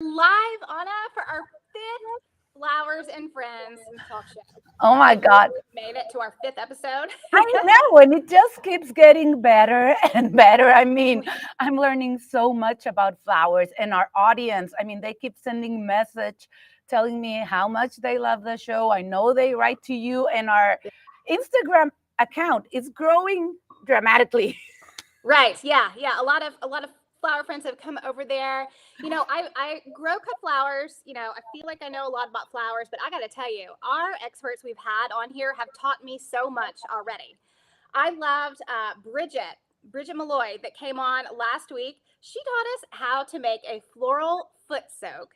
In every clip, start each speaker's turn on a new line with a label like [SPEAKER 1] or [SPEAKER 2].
[SPEAKER 1] Live, Anna, for our fifth Flowers and Friends talk show.
[SPEAKER 2] Oh my God.
[SPEAKER 1] We made it to our fifth episode.
[SPEAKER 2] I know, and it just keeps getting better and better. I mean, I'm learning so much about flowers and our audience. I mean, they keep sending message telling me how much they love the show. I know they write to you, and our Instagram account is growing dramatically.
[SPEAKER 1] Right. Yeah. Yeah. A lot of flower friends have come over there. I grow cut flowers. I feel like I know a lot about flowers, but I got to tell you, our experts we've had on here have taught me so much already. I loved Bridget Malloy that came on last week. She taught us how to make a floral foot soak.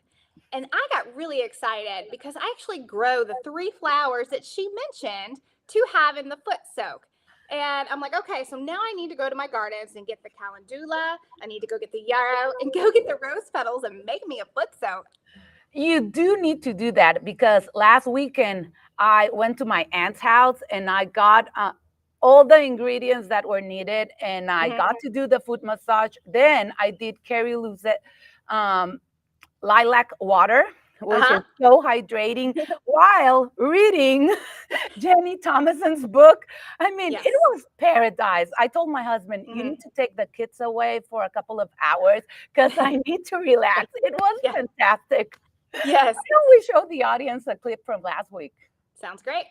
[SPEAKER 1] And I got really excited because I actually grow the three flowers that she mentioned to have in the foot soak. And I'm like, okay, so now I need to go to my gardens and get the calendula. I need to go get the yarrow and go get the rose petals and make me a foot soak.
[SPEAKER 2] You do need to do that because last weekend I went to my aunt's house and I got all the ingredients that were needed, and I got to do the foot massage. Then I did Carrie Lucet lilac water, which is so hydrating, while reading Jenny Thomason's book. I mean,
[SPEAKER 1] Yes.
[SPEAKER 2] it was paradise. I told my husband, you need to take the kids away for a couple of hours because I need to relax. It was fantastic.
[SPEAKER 1] Yes.
[SPEAKER 2] Why don't we show the audience a clip from last week?
[SPEAKER 1] Sounds great.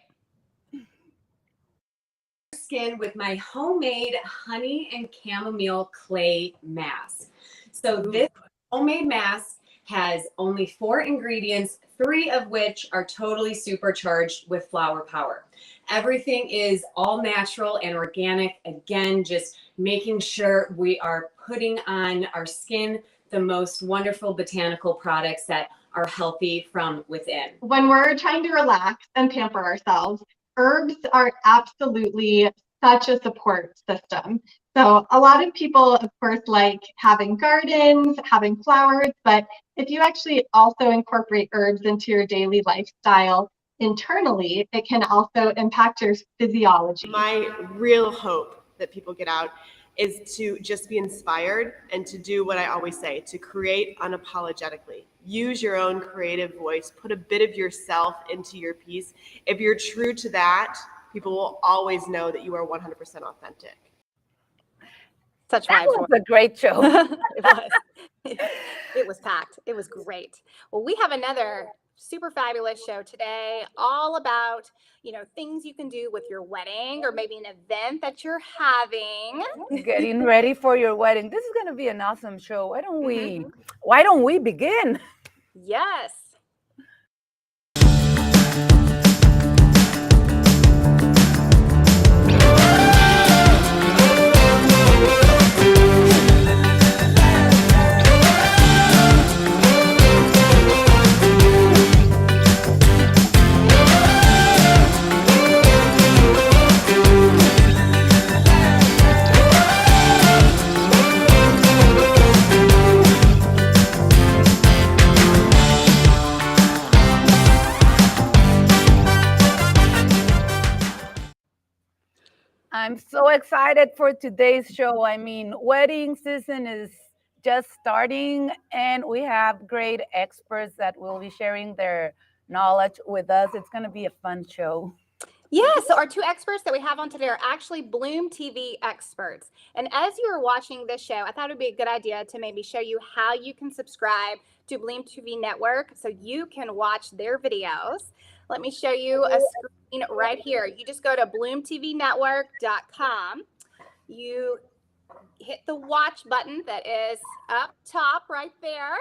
[SPEAKER 3] Skin with my homemade honey and chamomile clay mask. So this homemade mask has only 4 ingredients, 3 of which are totally supercharged with flower power. Everything is all natural and organic. Again, just making sure we are putting on our skin the most wonderful botanical products that are healthy from within.
[SPEAKER 4] When we're trying to relax and pamper ourselves, herbs are absolutely such a support system. So a lot of people, of course, like having gardens, having flowers, but if you actually also incorporate herbs into your daily lifestyle internally, it can also impact your physiology.
[SPEAKER 5] My real hope that people get out is to just be inspired and to do what I always say, to create unapologetically. Use your own creative voice, put a bit of yourself into your piece. If you're true to that, people will always know that you are 100% authentic.
[SPEAKER 1] That
[SPEAKER 2] was a great show.
[SPEAKER 1] It was. It was packed. It was great. Well, we have another super fabulous show today, all about, things you can do with your wedding or maybe an event that you're having.
[SPEAKER 2] Getting ready for your wedding. This is going to be an awesome show. Why don't we begin?
[SPEAKER 1] Yes.
[SPEAKER 2] I'm so excited for today's show. I mean, wedding season is just starting, and we have great experts that will be sharing their knowledge with us. It's going to be a fun show.
[SPEAKER 1] Yeah, so our 2 experts that we have on today are actually BLOOMTV experts. And as you are watching this show, I thought it would be a good idea to maybe show you how you can subscribe to BLOOMTV Network so you can watch their videos. Let me show you a screen right here. You just go to bloomtvnetwork.com. You hit the watch button that is up top right there.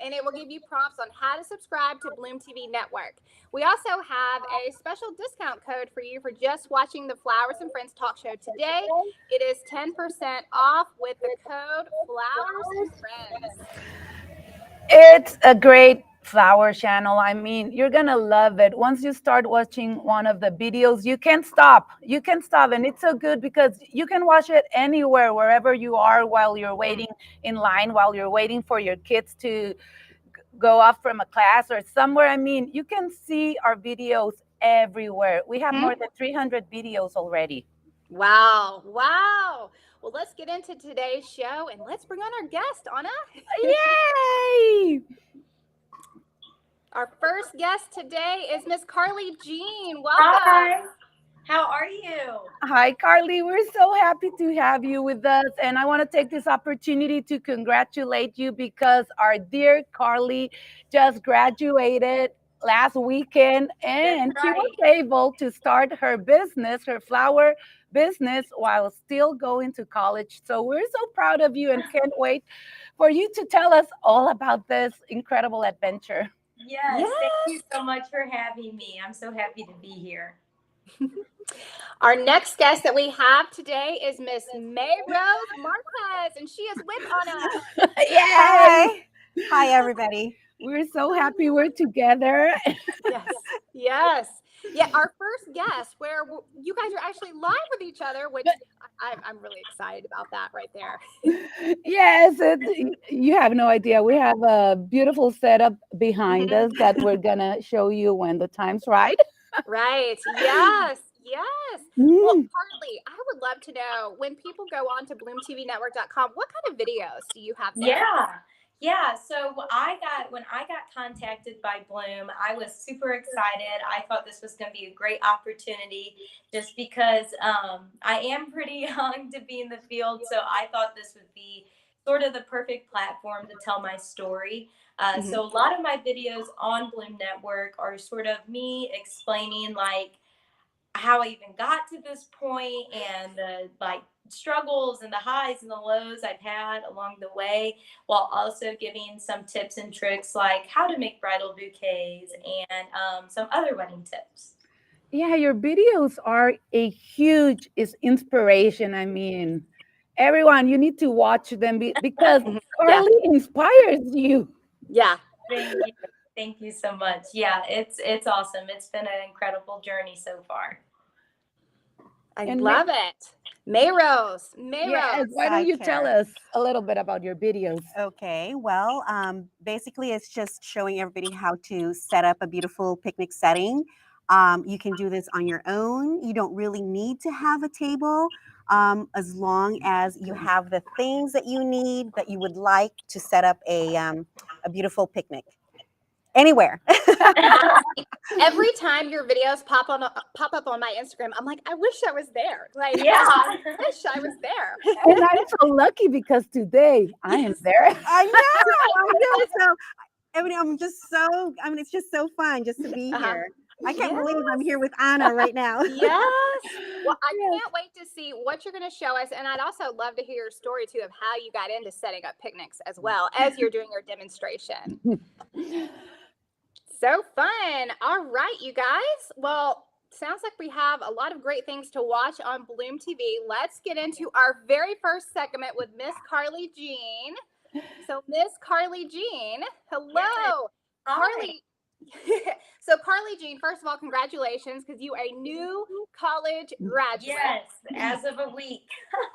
[SPEAKER 1] And it will give you prompts on how to subscribe to BLOOMTV Network. We also have a special discount code for you for just watching the Flowers and Friends talk show today. It is 10% off with the code Flowers and Friends.
[SPEAKER 2] It's a great flower channel. I mean, you're gonna love it. Once you start watching one of the videos, you can't stop. And it's so good because you can watch it anywhere, wherever you are, while you're waiting in line, while you're waiting for your kids to go off from a class or somewhere. I mean, you can see our videos everywhere. We have more than 300 videos already.
[SPEAKER 1] Wow. Wow. Well, let's get into today's show and let's bring on our guest, Anna.
[SPEAKER 2] Yay!
[SPEAKER 1] Our first guest today is Miss Carly Jean.
[SPEAKER 6] Hi,
[SPEAKER 1] Welcome.
[SPEAKER 6] how are you?
[SPEAKER 2] Hi, Carly. We're so happy to have you with us. And I want to take this opportunity to congratulate you because our dear Carly just graduated last weekend and
[SPEAKER 6] That's
[SPEAKER 2] she was
[SPEAKER 6] right.
[SPEAKER 2] able to start her business, her flower business, while still going to college. So we're so proud of you and can't wait for you to tell us all about this incredible adventure.
[SPEAKER 6] Yes,
[SPEAKER 1] Yes.
[SPEAKER 6] thank you so much for having me. I'm so happy to be here.
[SPEAKER 1] Our next guest that we have today is Miss May Rose Marquez, and she is with Anna.
[SPEAKER 2] Yay!
[SPEAKER 7] Hi. Hi, everybody.
[SPEAKER 2] We're so happy we're together.
[SPEAKER 1] Yes. Yes. Yeah, our first guest where you guys are actually live with each other, which I'm really excited about that right there.
[SPEAKER 2] Yes, you have no idea. We have a beautiful setup behind us that we're gonna show you when the time's right.
[SPEAKER 1] Right. Yes. Yes. Well,
[SPEAKER 2] Mm.
[SPEAKER 1] Carly, I would love to know when people go on to bloomtvnetwork.com, what kind of videos do you have there?
[SPEAKER 6] Yeah. So when I got contacted by Bloom, I was super excited. I thought this was going to be a great opportunity, just because I am pretty young to be in the field. So I thought this would be sort of the perfect platform to tell my story. So a lot of my videos on Bloom Network are sort of me explaining like how I even got to this point and the like struggles and the highs and the lows I've had along the way, while also giving some tips and tricks like how to make bridal bouquets and some other wedding tips.
[SPEAKER 2] Yeah, your videos are a huge inspiration. I mean, everyone, you need to watch them because
[SPEAKER 1] Yeah.
[SPEAKER 2] Carly inspires you.
[SPEAKER 1] Yeah.
[SPEAKER 6] Thank you. Thank you so much. Yeah, it's awesome. It's been an incredible journey so far.
[SPEAKER 1] I
[SPEAKER 2] And
[SPEAKER 1] love it. May Rose.
[SPEAKER 2] yes, why don't
[SPEAKER 7] Hi,
[SPEAKER 2] you tell
[SPEAKER 7] Kara.
[SPEAKER 2] us a little bit about your videos?
[SPEAKER 7] Okay, well, basically, it's just showing everybody how to set up a beautiful picnic setting. You can do this on your own. You don't really need to have a table, as long as you have the things that you need that you would like to set up a beautiful picnic anywhere.
[SPEAKER 1] Honestly, every time your videos pop up on my Instagram, I'm like, I wish I was there. Like,
[SPEAKER 6] Yeah.
[SPEAKER 1] I wish I was there.
[SPEAKER 2] And I'm so lucky because today I am there.
[SPEAKER 7] I know. So, it's just so fun just to be
[SPEAKER 1] Uh-huh.
[SPEAKER 7] here. I can't
[SPEAKER 1] Yes.
[SPEAKER 7] believe I'm here with Anna right now.
[SPEAKER 1] Yes. Well, I
[SPEAKER 2] Yes.
[SPEAKER 1] can't wait to see what you're going to show us. And I'd also love to hear your story too of how you got into setting up picnics as well as you're doing your demonstration. So fun. All right, you guys. Well, sounds like we have a lot of great things to watch on Bloom TV. Let's get into our very first segment with Miss Carly Jean. So, Miss Carly Jean, hello.
[SPEAKER 6] Hi.
[SPEAKER 1] Carly. So, Carly Jean, first of all, congratulations because you are a new college graduate.
[SPEAKER 6] Yes, as of a week.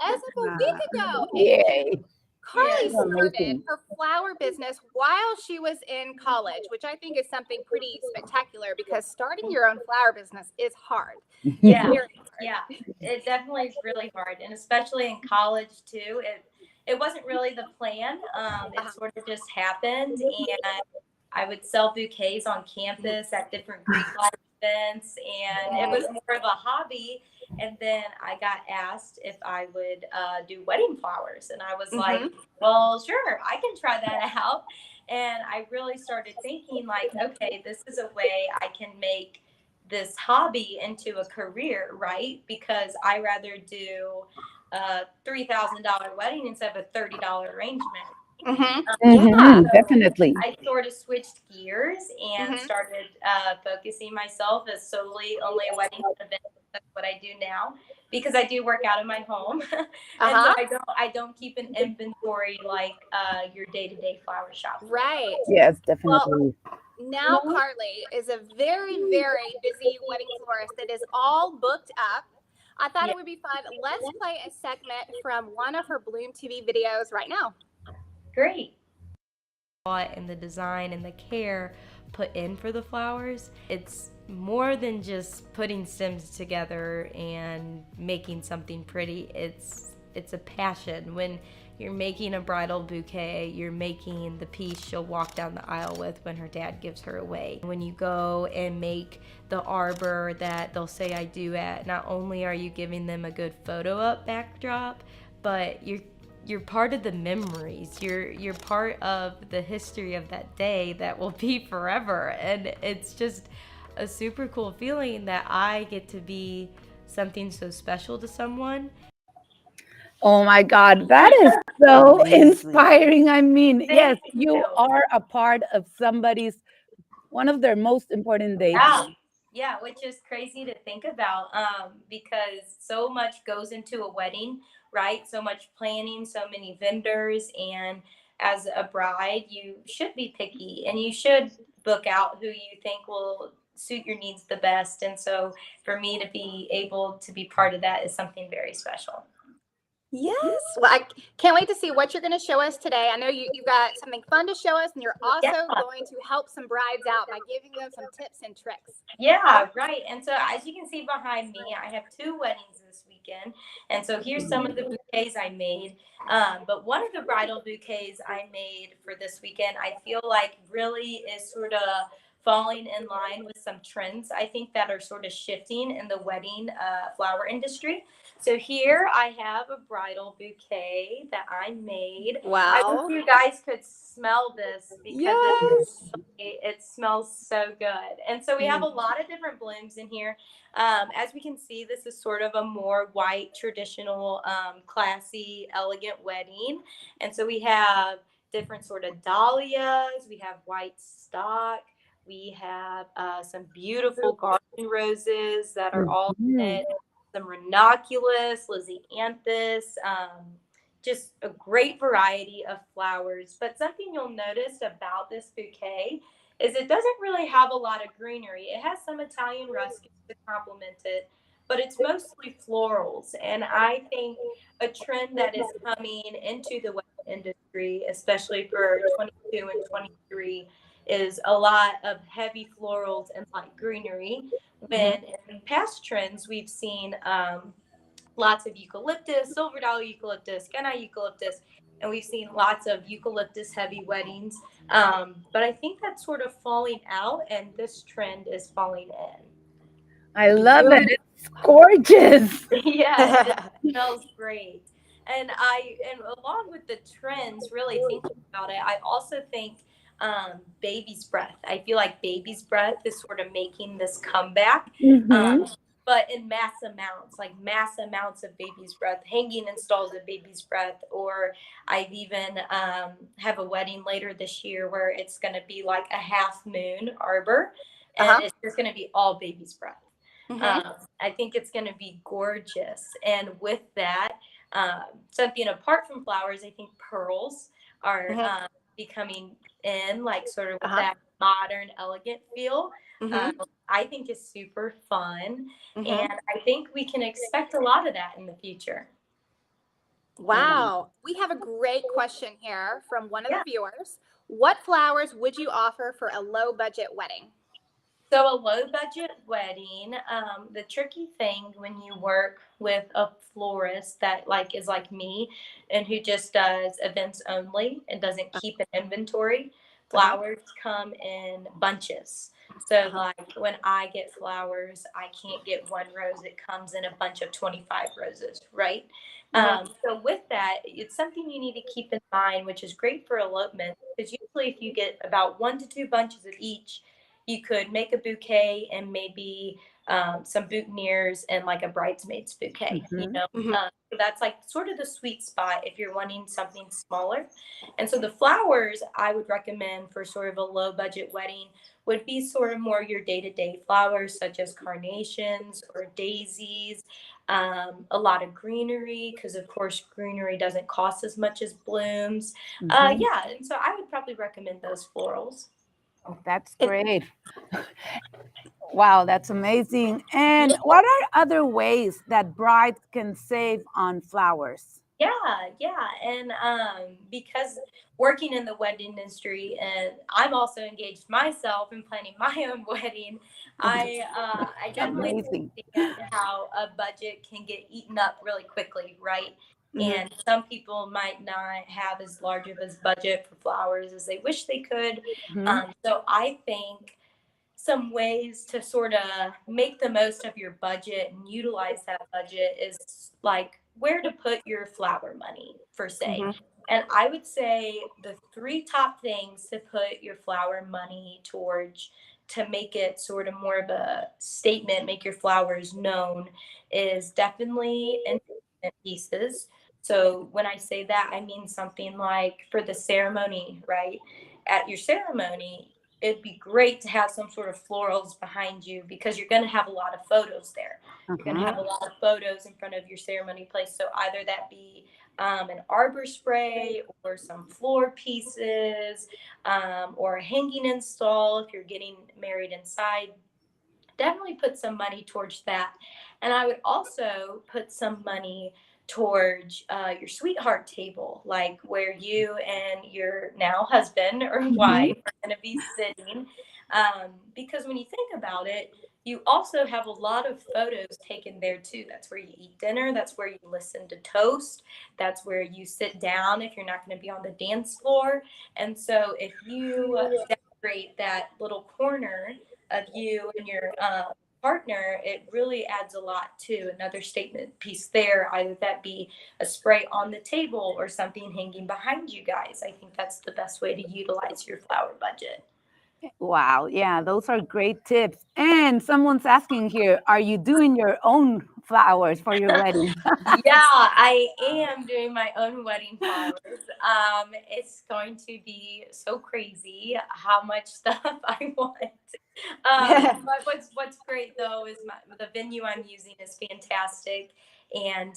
[SPEAKER 1] As of a week ago. And
[SPEAKER 2] Yay.
[SPEAKER 1] Carly
[SPEAKER 6] Yes.
[SPEAKER 1] started
[SPEAKER 2] Amazing.
[SPEAKER 1] her flower business while she was in college, which I think is something pretty spectacular because starting your own flower business is hard.
[SPEAKER 6] Yeah.
[SPEAKER 1] Very hard.
[SPEAKER 6] Yeah, it definitely is really hard, and especially in college too. It wasn't really the plan. It sort of just happened, and I would sell bouquets on campus at different Greek life events, and it was more of a hobby. And then I got asked if I would do wedding flowers, and I was like, well, sure, I can try that out. And I really started thinking like, okay, this is a way I can make this hobby into a career, right? Because I rather do a $3,000 wedding instead of a $30 arrangement.
[SPEAKER 1] Yeah.
[SPEAKER 2] Definitely.
[SPEAKER 6] I sort of switched gears and started focusing myself as solely only a wedding event. That's what I do now, because I do work out of my home, and so I don't keep an inventory like your day-to-day flower shop.
[SPEAKER 1] Right.
[SPEAKER 2] Yes, definitely.
[SPEAKER 1] Well, now Carly is a very, very busy wedding florist that is all booked up. I thought it would be fun. Let's play a segment from one of her Bloom TV videos right now.
[SPEAKER 6] Great. thought and the design and the care put in for the flowers. It's more than just putting stems together and making something pretty. It's a passion. When you're making a bridal bouquet, you're making the piece she'll walk down the aisle with when her dad gives her away. When you go and make the arbor that they'll say I do at, not only are you giving them a good photo up backdrop, but you're part of the memories. You're part of the history of that day that will be forever. And it's just a super cool feeling that I get to be something so special to someone.
[SPEAKER 2] Oh my God, that is so
[SPEAKER 7] Amazing.
[SPEAKER 2] inspiring. I mean, yes,
[SPEAKER 6] Thank
[SPEAKER 2] you
[SPEAKER 6] you.
[SPEAKER 2] are a part of somebody's, one of their most important days.
[SPEAKER 6] Yeah, which is crazy to think about, because so much goes into a wedding, right? So much planning, so many vendors, and as a bride, you should be picky and you should book out who you think will suit your needs the best. And so for me to be able to be part of that is something very special.
[SPEAKER 1] Yes. Well, I can't wait to see what you're going to show us today. I know you've got something fun to show us, and you're also
[SPEAKER 6] Yeah.
[SPEAKER 1] going to help some brides out by giving them some tips and tricks.
[SPEAKER 6] Yeah, right. And so as you can see behind me, I have 2 weddings this weekend. And so here's some of the bouquets I made. But one of the bridal bouquets I made for this weekend, I feel like really is sort of falling in line with some trends I think that are sort of shifting in the wedding flower industry. So here I have a bridal bouquet that I made. I
[SPEAKER 1] Wow.
[SPEAKER 6] wish you guys could smell this because
[SPEAKER 1] Yes.
[SPEAKER 6] it smells so good. And so we have a lot of different blooms in here. As we can see, this is sort of a more white, traditional, classy, elegant wedding. And so we have different sort of dahlias. We have white stock. We have some beautiful garden roses that are all in it. Some ranunculus, lysianthus, just a great variety of flowers. But something you'll notice about this bouquet is it doesn't really have a lot of greenery. It has some Italian rustic to complement it, but it's mostly florals. And I think a trend that is coming into the wedding industry, especially for 22 and 23, is a lot of heavy florals and light greenery. When in past trends, we've seen lots of eucalyptus, silver dollar eucalyptus, kenai eucalyptus, and we've seen lots of eucalyptus heavy weddings. But I think that's sort of falling out, and this trend is falling in.
[SPEAKER 2] I love it. It's gorgeous.
[SPEAKER 6] Yes, it smells great. And along with the trends, really thinking about it, I also think baby's breath. I feel like baby's breath is sort of making this comeback. But in mass amounts, like mass amounts of baby's breath, hanging in stalls of baby's breath. Or I've even have a wedding later this year where it's going to be like a half moon arbor, and it's just going to be all baby's breath. I think it's going to be gorgeous. And with that, something apart from flowers, I think pearls are becoming in, like sort of with that modern, elegant feel. I think is super fun. And I think we can expect a lot of that in the future.
[SPEAKER 1] Wow. We have a great question here from one of the viewers. What flowers would you offer for a low budget wedding?
[SPEAKER 6] So a low budget wedding, the tricky thing when you work with a florist that is like me and who just does events only and doesn't keep an inventory, flowers come in bunches. So like when I get flowers, I can't get one rose. It comes in a bunch of 25 roses, right? So with that, it's something you need to keep in mind, which is great for elopement, because usually if you get about 1 to 2 bunches of each, you could make a bouquet and maybe some boutonnieres and like a bridesmaid's bouquet, so that's like sort of the sweet spot if you're wanting something smaller. And so the flowers I would recommend for sort of a low budget wedding would be sort of more your day-to-day flowers, such as carnations or daisies, a lot of greenery, because of course greenery doesn't cost as much as blooms. And so I would probably recommend those florals.
[SPEAKER 2] Oh, that's great. Wow, that's amazing. And what are other ways that brides can save on flowers?
[SPEAKER 6] Yeah, yeah. And because working in the wedding industry and I'm also engaged myself in planning my own wedding, I definitely
[SPEAKER 2] Amazing.
[SPEAKER 6] understand how a budget can get eaten up really quickly, right?
[SPEAKER 5] Mhm.
[SPEAKER 6] And some people might not have as large of a budget for flowers as they wish they could.
[SPEAKER 2] Mhm.
[SPEAKER 6] So I think some ways to sort of make the most of your budget and utilize that budget is like where to put your flower money for say.
[SPEAKER 5] Mhm.
[SPEAKER 6] And I would say the three top things to put your flower money towards to make it sort of more of a statement, make your flowers known, is definitely investment pieces. So when I say that, I mean something like for the ceremony, right? At your ceremony, it'd be great to have some sort of florals behind you because you're going to have a lot of photos there. You're going to have a lot of photos in front of your ceremony place. So either that be an arbor spray or some floor pieces or a hanging install if you're getting married inside. Definitely put some money towards that. And I would also put some money towards your sweetheart table, like where you and your now husband or
[SPEAKER 2] Mhm.
[SPEAKER 6] wife are going to be sitting. Because when you think about it, you also have a lot of photos taken there too. That's where you eat dinner. That's where you listen to toast. That's where you sit down if you're not going to be on the dance floor. And so if you decorate that little corner of you and your partner, it really adds a lot to another statement piece there, either that be a spray on the table or something hanging behind you guys. I think that's the best way to utilize your flower budget.
[SPEAKER 2] Wow. Yeah, those are great tips. And someone's asking here, are you doing your own flowers for your wedding?
[SPEAKER 6] Yeah, I am doing my own wedding flowers. It's going to be so crazy how much stuff I want. But what's great though is the venue I'm using is fantastic, and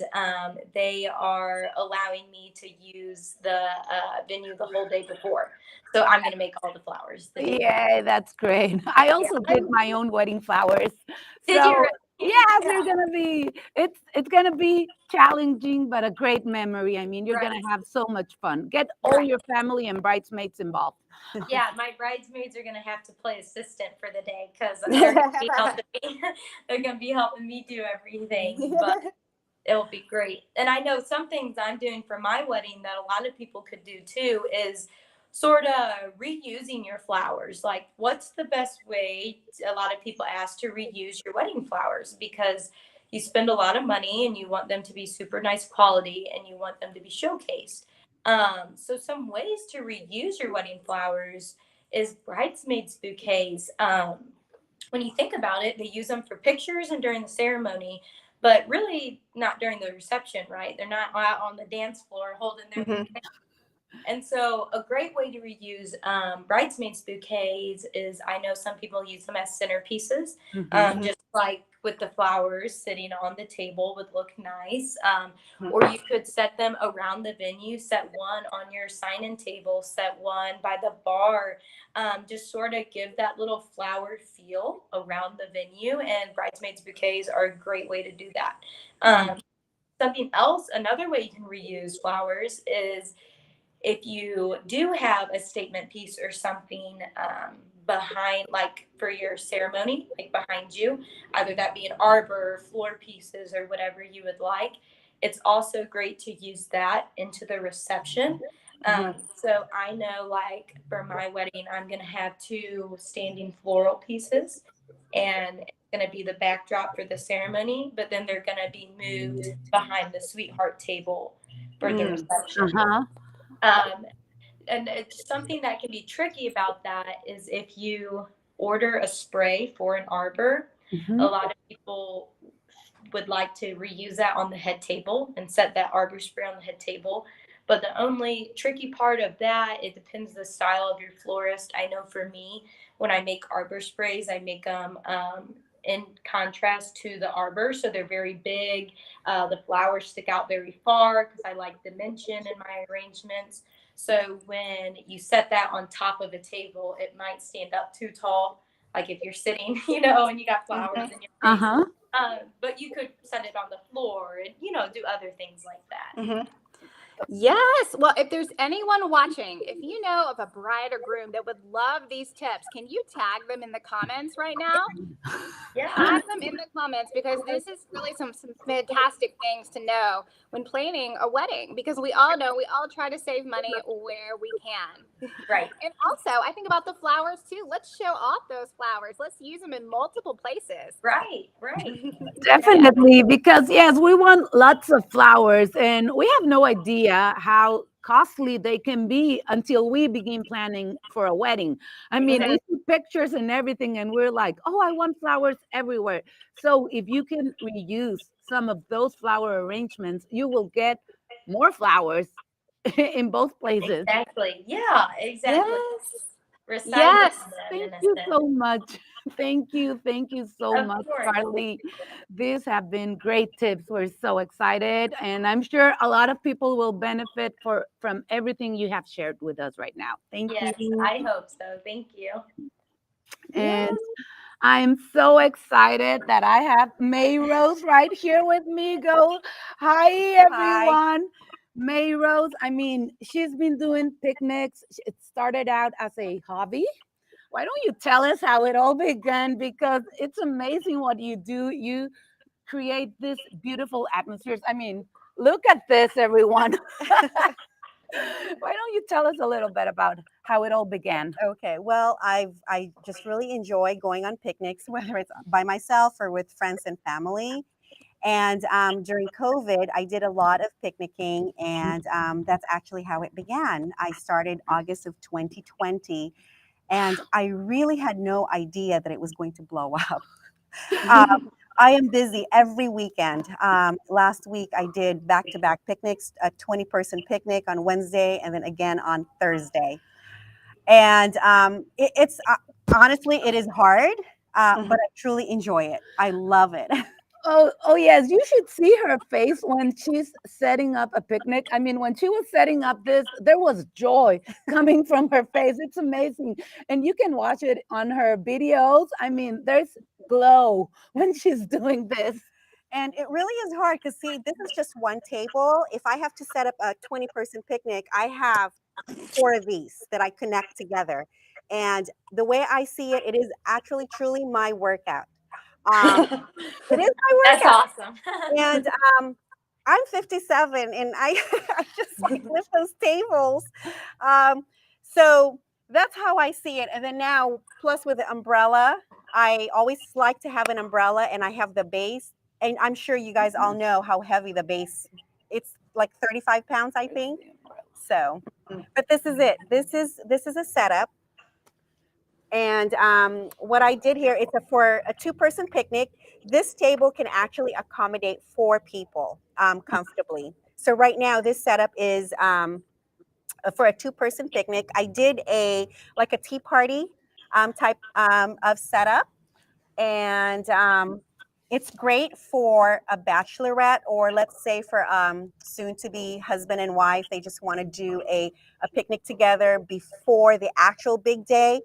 [SPEAKER 6] they are allowing me to use the venue the whole day before. So I'm gonna make all the flowers the day before.
[SPEAKER 2] Yeah, that's great. I
[SPEAKER 6] Yeah.
[SPEAKER 2] also did my own wedding flowers.
[SPEAKER 6] Did you?
[SPEAKER 2] So
[SPEAKER 6] Really?
[SPEAKER 2] yes,
[SPEAKER 6] Yeah.
[SPEAKER 2] it's gonna be challenging, but a great memory. I mean, you're
[SPEAKER 6] Right.
[SPEAKER 2] gonna have so much fun. Get all
[SPEAKER 6] Right.
[SPEAKER 2] your family and bridesmaids involved.
[SPEAKER 6] Yeah, my bridesmaids are gonna have to play assistant for the day because they're gonna be helping me. They're gonna be helping me do everything, but it'll be great. And I know some things I'm doing for my wedding that a lot of people could do too is sort of reusing your flowers. Like, what's the best way? A lot of people ask to reuse your wedding flowers because you spend a lot of money and you want them to be super nice quality and you want them to be showcased. So some ways to reuse your wedding flowers is bridesmaids bouquets. When you think about it, they use them for pictures and during the ceremony, but really not during the reception, right? They're not out on the dance floor holding their
[SPEAKER 5] Mhm.
[SPEAKER 6] bouquet. And so, a great way to reuse bridesmaids bouquets is I know some people use them as centerpieces,
[SPEAKER 2] Mhm.
[SPEAKER 6] just like with the flowers sitting on the table would look nice.
[SPEAKER 5] Mhm.
[SPEAKER 6] Or you could set them around the venue, set one on your sign in table, set one by the bar, just sort of give that little flower feel around the venue. And bridesmaids bouquets are a great way to do that. Um, Something else, another way you can reuse flowers is if you do have a statement piece or something behind, like for your ceremony, like behind you, either that be an arbor, floor pieces, or whatever you would like, it's also great to use that into the reception. So I know, like for my wedding, I'm going to have two standing floral pieces, and it's going to be the backdrop for the ceremony, but then they're going to be moved behind the sweetheart table for the reception.
[SPEAKER 2] Uh-huh.
[SPEAKER 6] Um, and it's something that can be tricky about that is if you order a spray for an arbor, a
[SPEAKER 2] Mhm.
[SPEAKER 6] lot of people would like to reuse that on the head table and set that arbor spray on the head table. But the only tricky part of that, it depends the style of your florist. I know for me, when I make arbor sprays, I make them in contrast to the arbor. So they're very big. The flowers stick out very far because I like dimension in my arrangements. So when you set that on top of a table, it might stand up too tall. Like if you're sitting, and you got flowers in your face.
[SPEAKER 2] Uh-huh.
[SPEAKER 6] But you could set it on the floor and, do other things like that.
[SPEAKER 1] Yes. Well, if there's anyone watching, if you know of a bride or groom that would love these tips, can you tag them in the comments right now?
[SPEAKER 6] Yeah.
[SPEAKER 1] Tag them in the comments, because this is really some fantastic things to know when planning a wedding, because we all know we all try to save money where we can.
[SPEAKER 6] Right.
[SPEAKER 1] And also, I think about the flowers too. Let's show off those flowers. Let's use them in multiple places.
[SPEAKER 6] Right. Right.
[SPEAKER 2] Definitely, because yes, we want lots of flowers, and we have no idea how costly they can be until we begin planning for a wedding. I mean, we see pictures and everything, and we're like, oh, I want flowers everywhere. So, if you can reuse some of those flower arrangements, you will get more flowers in both places.
[SPEAKER 6] Exactly. Yeah. Exactly.
[SPEAKER 1] Yes.
[SPEAKER 6] Recycle
[SPEAKER 1] Yes.
[SPEAKER 6] them
[SPEAKER 2] Thank
[SPEAKER 6] in a
[SPEAKER 2] you
[SPEAKER 6] sense.
[SPEAKER 2] so much. Thank you. Thank you so
[SPEAKER 6] Of
[SPEAKER 2] much,
[SPEAKER 6] course.
[SPEAKER 2] Carly. These have been great tips. We're so excited. And I'm sure a lot of people will benefit from everything you have shared with us right now. Thank
[SPEAKER 6] Yes,
[SPEAKER 2] you.
[SPEAKER 6] I hope so. Thank you.
[SPEAKER 2] And I'm so excited that I have May Rose right here with me. Go, hi everyone. May Rose, I mean, she's been doing picnics. It started out as a hobby. Why don't you tell us how it all began? Because it's amazing what you do. You create this beautiful atmospheres. I mean, look at this, everyone. Why don't you tell us a little bit about how it all began?
[SPEAKER 7] Okay, well, I just really enjoy going on picnics, whether it's by myself or with friends and family. And during COVID, I did a lot of picnicking, and that's actually how it began. I started August of 2020, and I really had no idea that it was going to blow up. Um, I am busy every weekend. Last week, I did back-to-back picnics, a 20-person picnic on Wednesday, and then again on Thursday. And it's honestly, it is hard, but I truly enjoy it. I love it.
[SPEAKER 2] Oh yes, you should see her face when she's setting up a picnic. I mean, when she was setting up this, there was joy coming from her face. It's amazing. And you can watch it on her videos. I mean, there's glow when she's doing this.
[SPEAKER 7] And it really is hard because, see, this is just one table. If I have to set up a 20-person picnic, I have 4 of these that I connect together. And the way I see it, it is actually truly my workout. It is my
[SPEAKER 6] That's
[SPEAKER 7] workout.
[SPEAKER 6] awesome.
[SPEAKER 7] And I'm 57 and I, I just like lift those tables. So that's how I see it. And then now, plus with the umbrella, I always like to have an umbrella, and I have the base. And I'm sure you guys all know how heavy the base. It's like 35 pounds, I think. So, but this is it. This is a setup. And what I did here, it's for a 2-person picnic. This table can actually accommodate 4 people comfortably. So right now, this setup is for a 2-person picnic. I did like a tea party type of setup, and it's great for a bachelorette, or let's say for soon to be husband and wife. They just want to do a picnic together before the actual big day.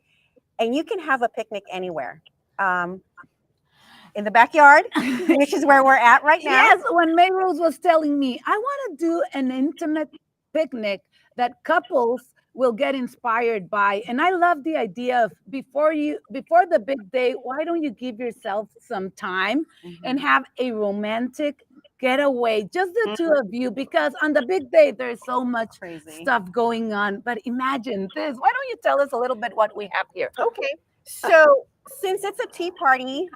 [SPEAKER 7] And you can have a picnic anywhere. In the backyard, which is where we're at right now.
[SPEAKER 2] Yes, when May Rose was telling me, I want to do an intimate picnic that couples will get inspired by. And I love the idea of before the big day, why don't you give yourself some time and have a romantic getaway, just the 2 of you, because on the big day there's so much stuff going on. But imagine this. Why don't you tell us a little bit what we have here?
[SPEAKER 7] Okay. So since it's a tea party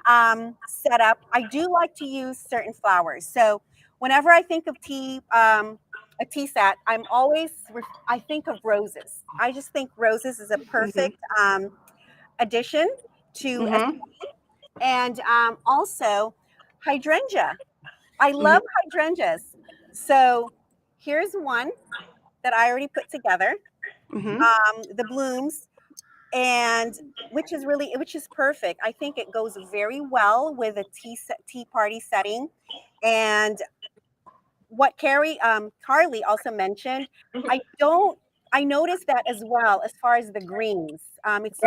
[SPEAKER 7] setup, I do like to use certain flowers. So whenever I think of tea, a tea set, I think of roses. I just think roses is a perfect addition to a tea. And also hydrangea. I love hydrangeas. So here's one that I already put together. The blooms, and which is perfect. I think it goes very well with a tea party setting. And what Carly also mentioned, I noticed that as well as far as the greens. It's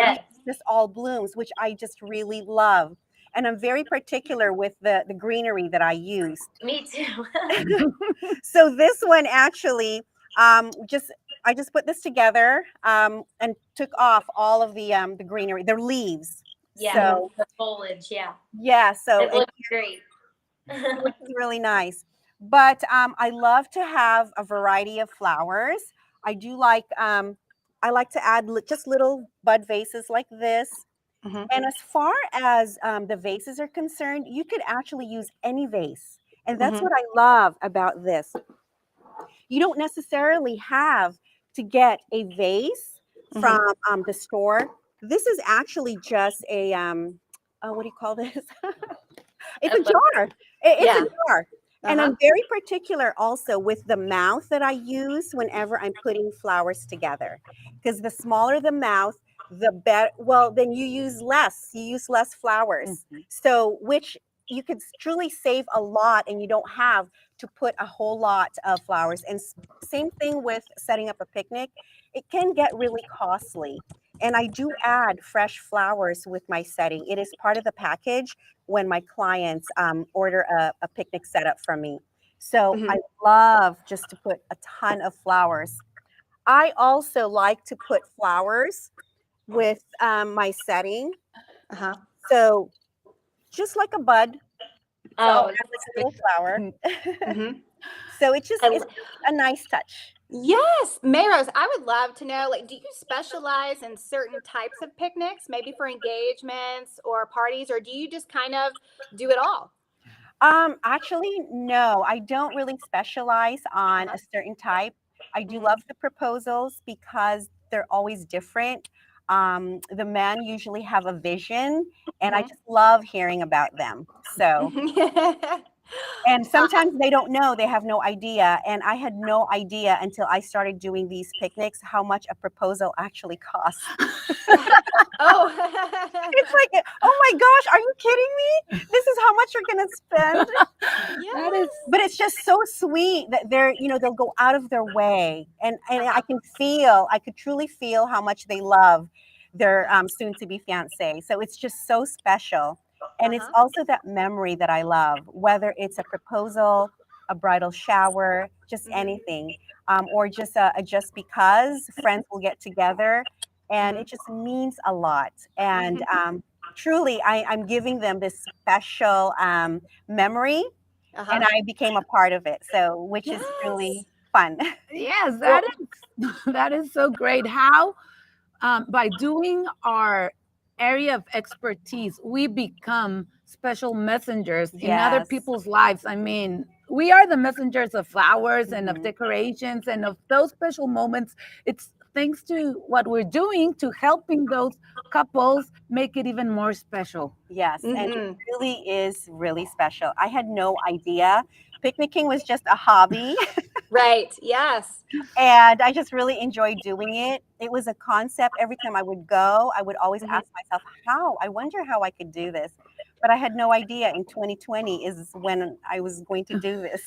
[SPEAKER 7] just all blooms, which I just really love. And I'm very particular with the greenery that I use.
[SPEAKER 6] Me too.
[SPEAKER 7] So this one actually, I just put this together and took off all of the greenery, the leaves.
[SPEAKER 6] Yeah,
[SPEAKER 7] So
[SPEAKER 6] the foliage. Yeah,
[SPEAKER 7] yeah, so
[SPEAKER 6] it looks great.
[SPEAKER 7] which is really nice. But I love to have a variety of flowers. I do like I like to add just little bud vases like this.
[SPEAKER 2] Mhm.
[SPEAKER 7] And as far as the vases are concerned, you could actually use any vase. And that's
[SPEAKER 2] Mhm.
[SPEAKER 7] what I love about this. You don't necessarily have to get a vase from the store. This is actually just a what do you call this? It's a jar. It's a
[SPEAKER 1] Yeah.
[SPEAKER 7] jar. And
[SPEAKER 1] Uh-huh.
[SPEAKER 7] I'm very particular also with the mouth that I use whenever I'm putting flowers together. Because the smaller the mouth, the better. Well, then you use less. You use less flowers.
[SPEAKER 2] Mhm.
[SPEAKER 7] So, which you could truly save a lot and you don't have to put a whole lot of flowers. And same thing with setting up a picnic. It can get really costly. And I do add fresh flowers with my setting. It is part of the package when my clients order a picnic setup from me. So I
[SPEAKER 1] Mhm.
[SPEAKER 7] love just to put a ton of flowers. I also like to put flowers with my setting.
[SPEAKER 1] Uh-huh.
[SPEAKER 7] So just like a bud, so I'll
[SPEAKER 6] Oh,
[SPEAKER 7] add like a little flower.
[SPEAKER 1] Mhm.
[SPEAKER 7] So
[SPEAKER 1] I
[SPEAKER 7] it's a nice touch.
[SPEAKER 1] Yes, Mayrose, I would love to know, like, do you specialize in certain types of picnics, maybe for engagements or parties, or do you just kind of do it all?
[SPEAKER 7] Actually, no, I don't really specialize on
[SPEAKER 1] Uh-huh.
[SPEAKER 7] a certain type. I do
[SPEAKER 1] Mhm.
[SPEAKER 7] love the proposals because they're always different. The men usually have a vision, and I
[SPEAKER 1] Mhm.
[SPEAKER 7] just love hearing about them. So, and
[SPEAKER 1] I
[SPEAKER 7] sometimes they don't know, they have no idea. And I had no idea until I started doing these picnics how much a proposal actually costs.
[SPEAKER 1] oh,
[SPEAKER 7] It's like, oh my gosh, are you kidding me? This is how much you're going to spend.
[SPEAKER 2] That is
[SPEAKER 1] yes.
[SPEAKER 7] But it's just so sweet that they're, they'll go out of their way. And I could truly feel how much they love their soon to be fiance. So it's just so special. And it's
[SPEAKER 1] Uh-huh.
[SPEAKER 7] also that memory that I love, whether it's a proposal, a bridal shower, just
[SPEAKER 1] Mhm.
[SPEAKER 7] anything, or just a just because friends will get together. And
[SPEAKER 1] Mhm.
[SPEAKER 7] it just means a lot. And
[SPEAKER 1] Mhm.
[SPEAKER 7] truly, I'm giving them this special memory and
[SPEAKER 1] Uh-huh.
[SPEAKER 7] I became a part of it. So, which is
[SPEAKER 1] Yes.
[SPEAKER 7] really fun.
[SPEAKER 2] yes, that
[SPEAKER 1] Well,
[SPEAKER 2] is that is so great. How by doing our area of expertise, we become special messengers in other
[SPEAKER 7] Yes.
[SPEAKER 2] people's lives. I mean, we are the messengers of flowers and of
[SPEAKER 7] Mhm.
[SPEAKER 2] decorations and of those special moments. It's thanks to what we're doing to helping those couples make it even more special.
[SPEAKER 7] Yes. And it
[SPEAKER 1] mhm.
[SPEAKER 7] really is really special. I had no idea. Picnicking was just a hobby,
[SPEAKER 1] Right. Yes.
[SPEAKER 7] and I just really enjoyed doing it. It was a concept. Every time I would go, I would always
[SPEAKER 1] Mhm.
[SPEAKER 7] ask myself, how? I wonder how I could do this. But I had no idea in 2020 is when I was going to do this.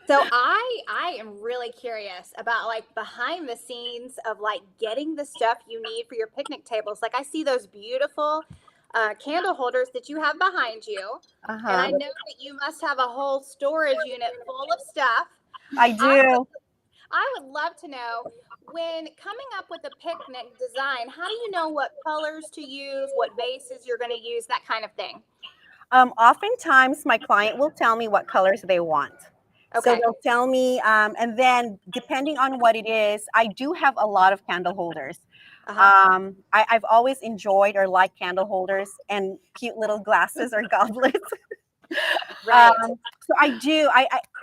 [SPEAKER 1] So I am really curious about like behind the scenes of like getting the stuff you need for your picnic tables. Like I see those beautiful candle holders that you have behind you, and I
[SPEAKER 7] Uh-huh.
[SPEAKER 1] know that you must have a whole storage unit full of stuff.
[SPEAKER 7] I
[SPEAKER 1] I would
[SPEAKER 7] do.
[SPEAKER 1] I would love to know when coming up with a picnic design, how do you know what colors to use, what vases you're going to use, that kind of thing?
[SPEAKER 7] Oftentimes, my client will tell me what colors they want. So
[SPEAKER 1] Okay.
[SPEAKER 7] they'll tell me, and then depending on what it is, I do have a lot of candle holders.
[SPEAKER 1] Uh huh.
[SPEAKER 7] I've always enjoyed or liked candle holders and cute little glasses or goblets.
[SPEAKER 1] Right.
[SPEAKER 7] So I do.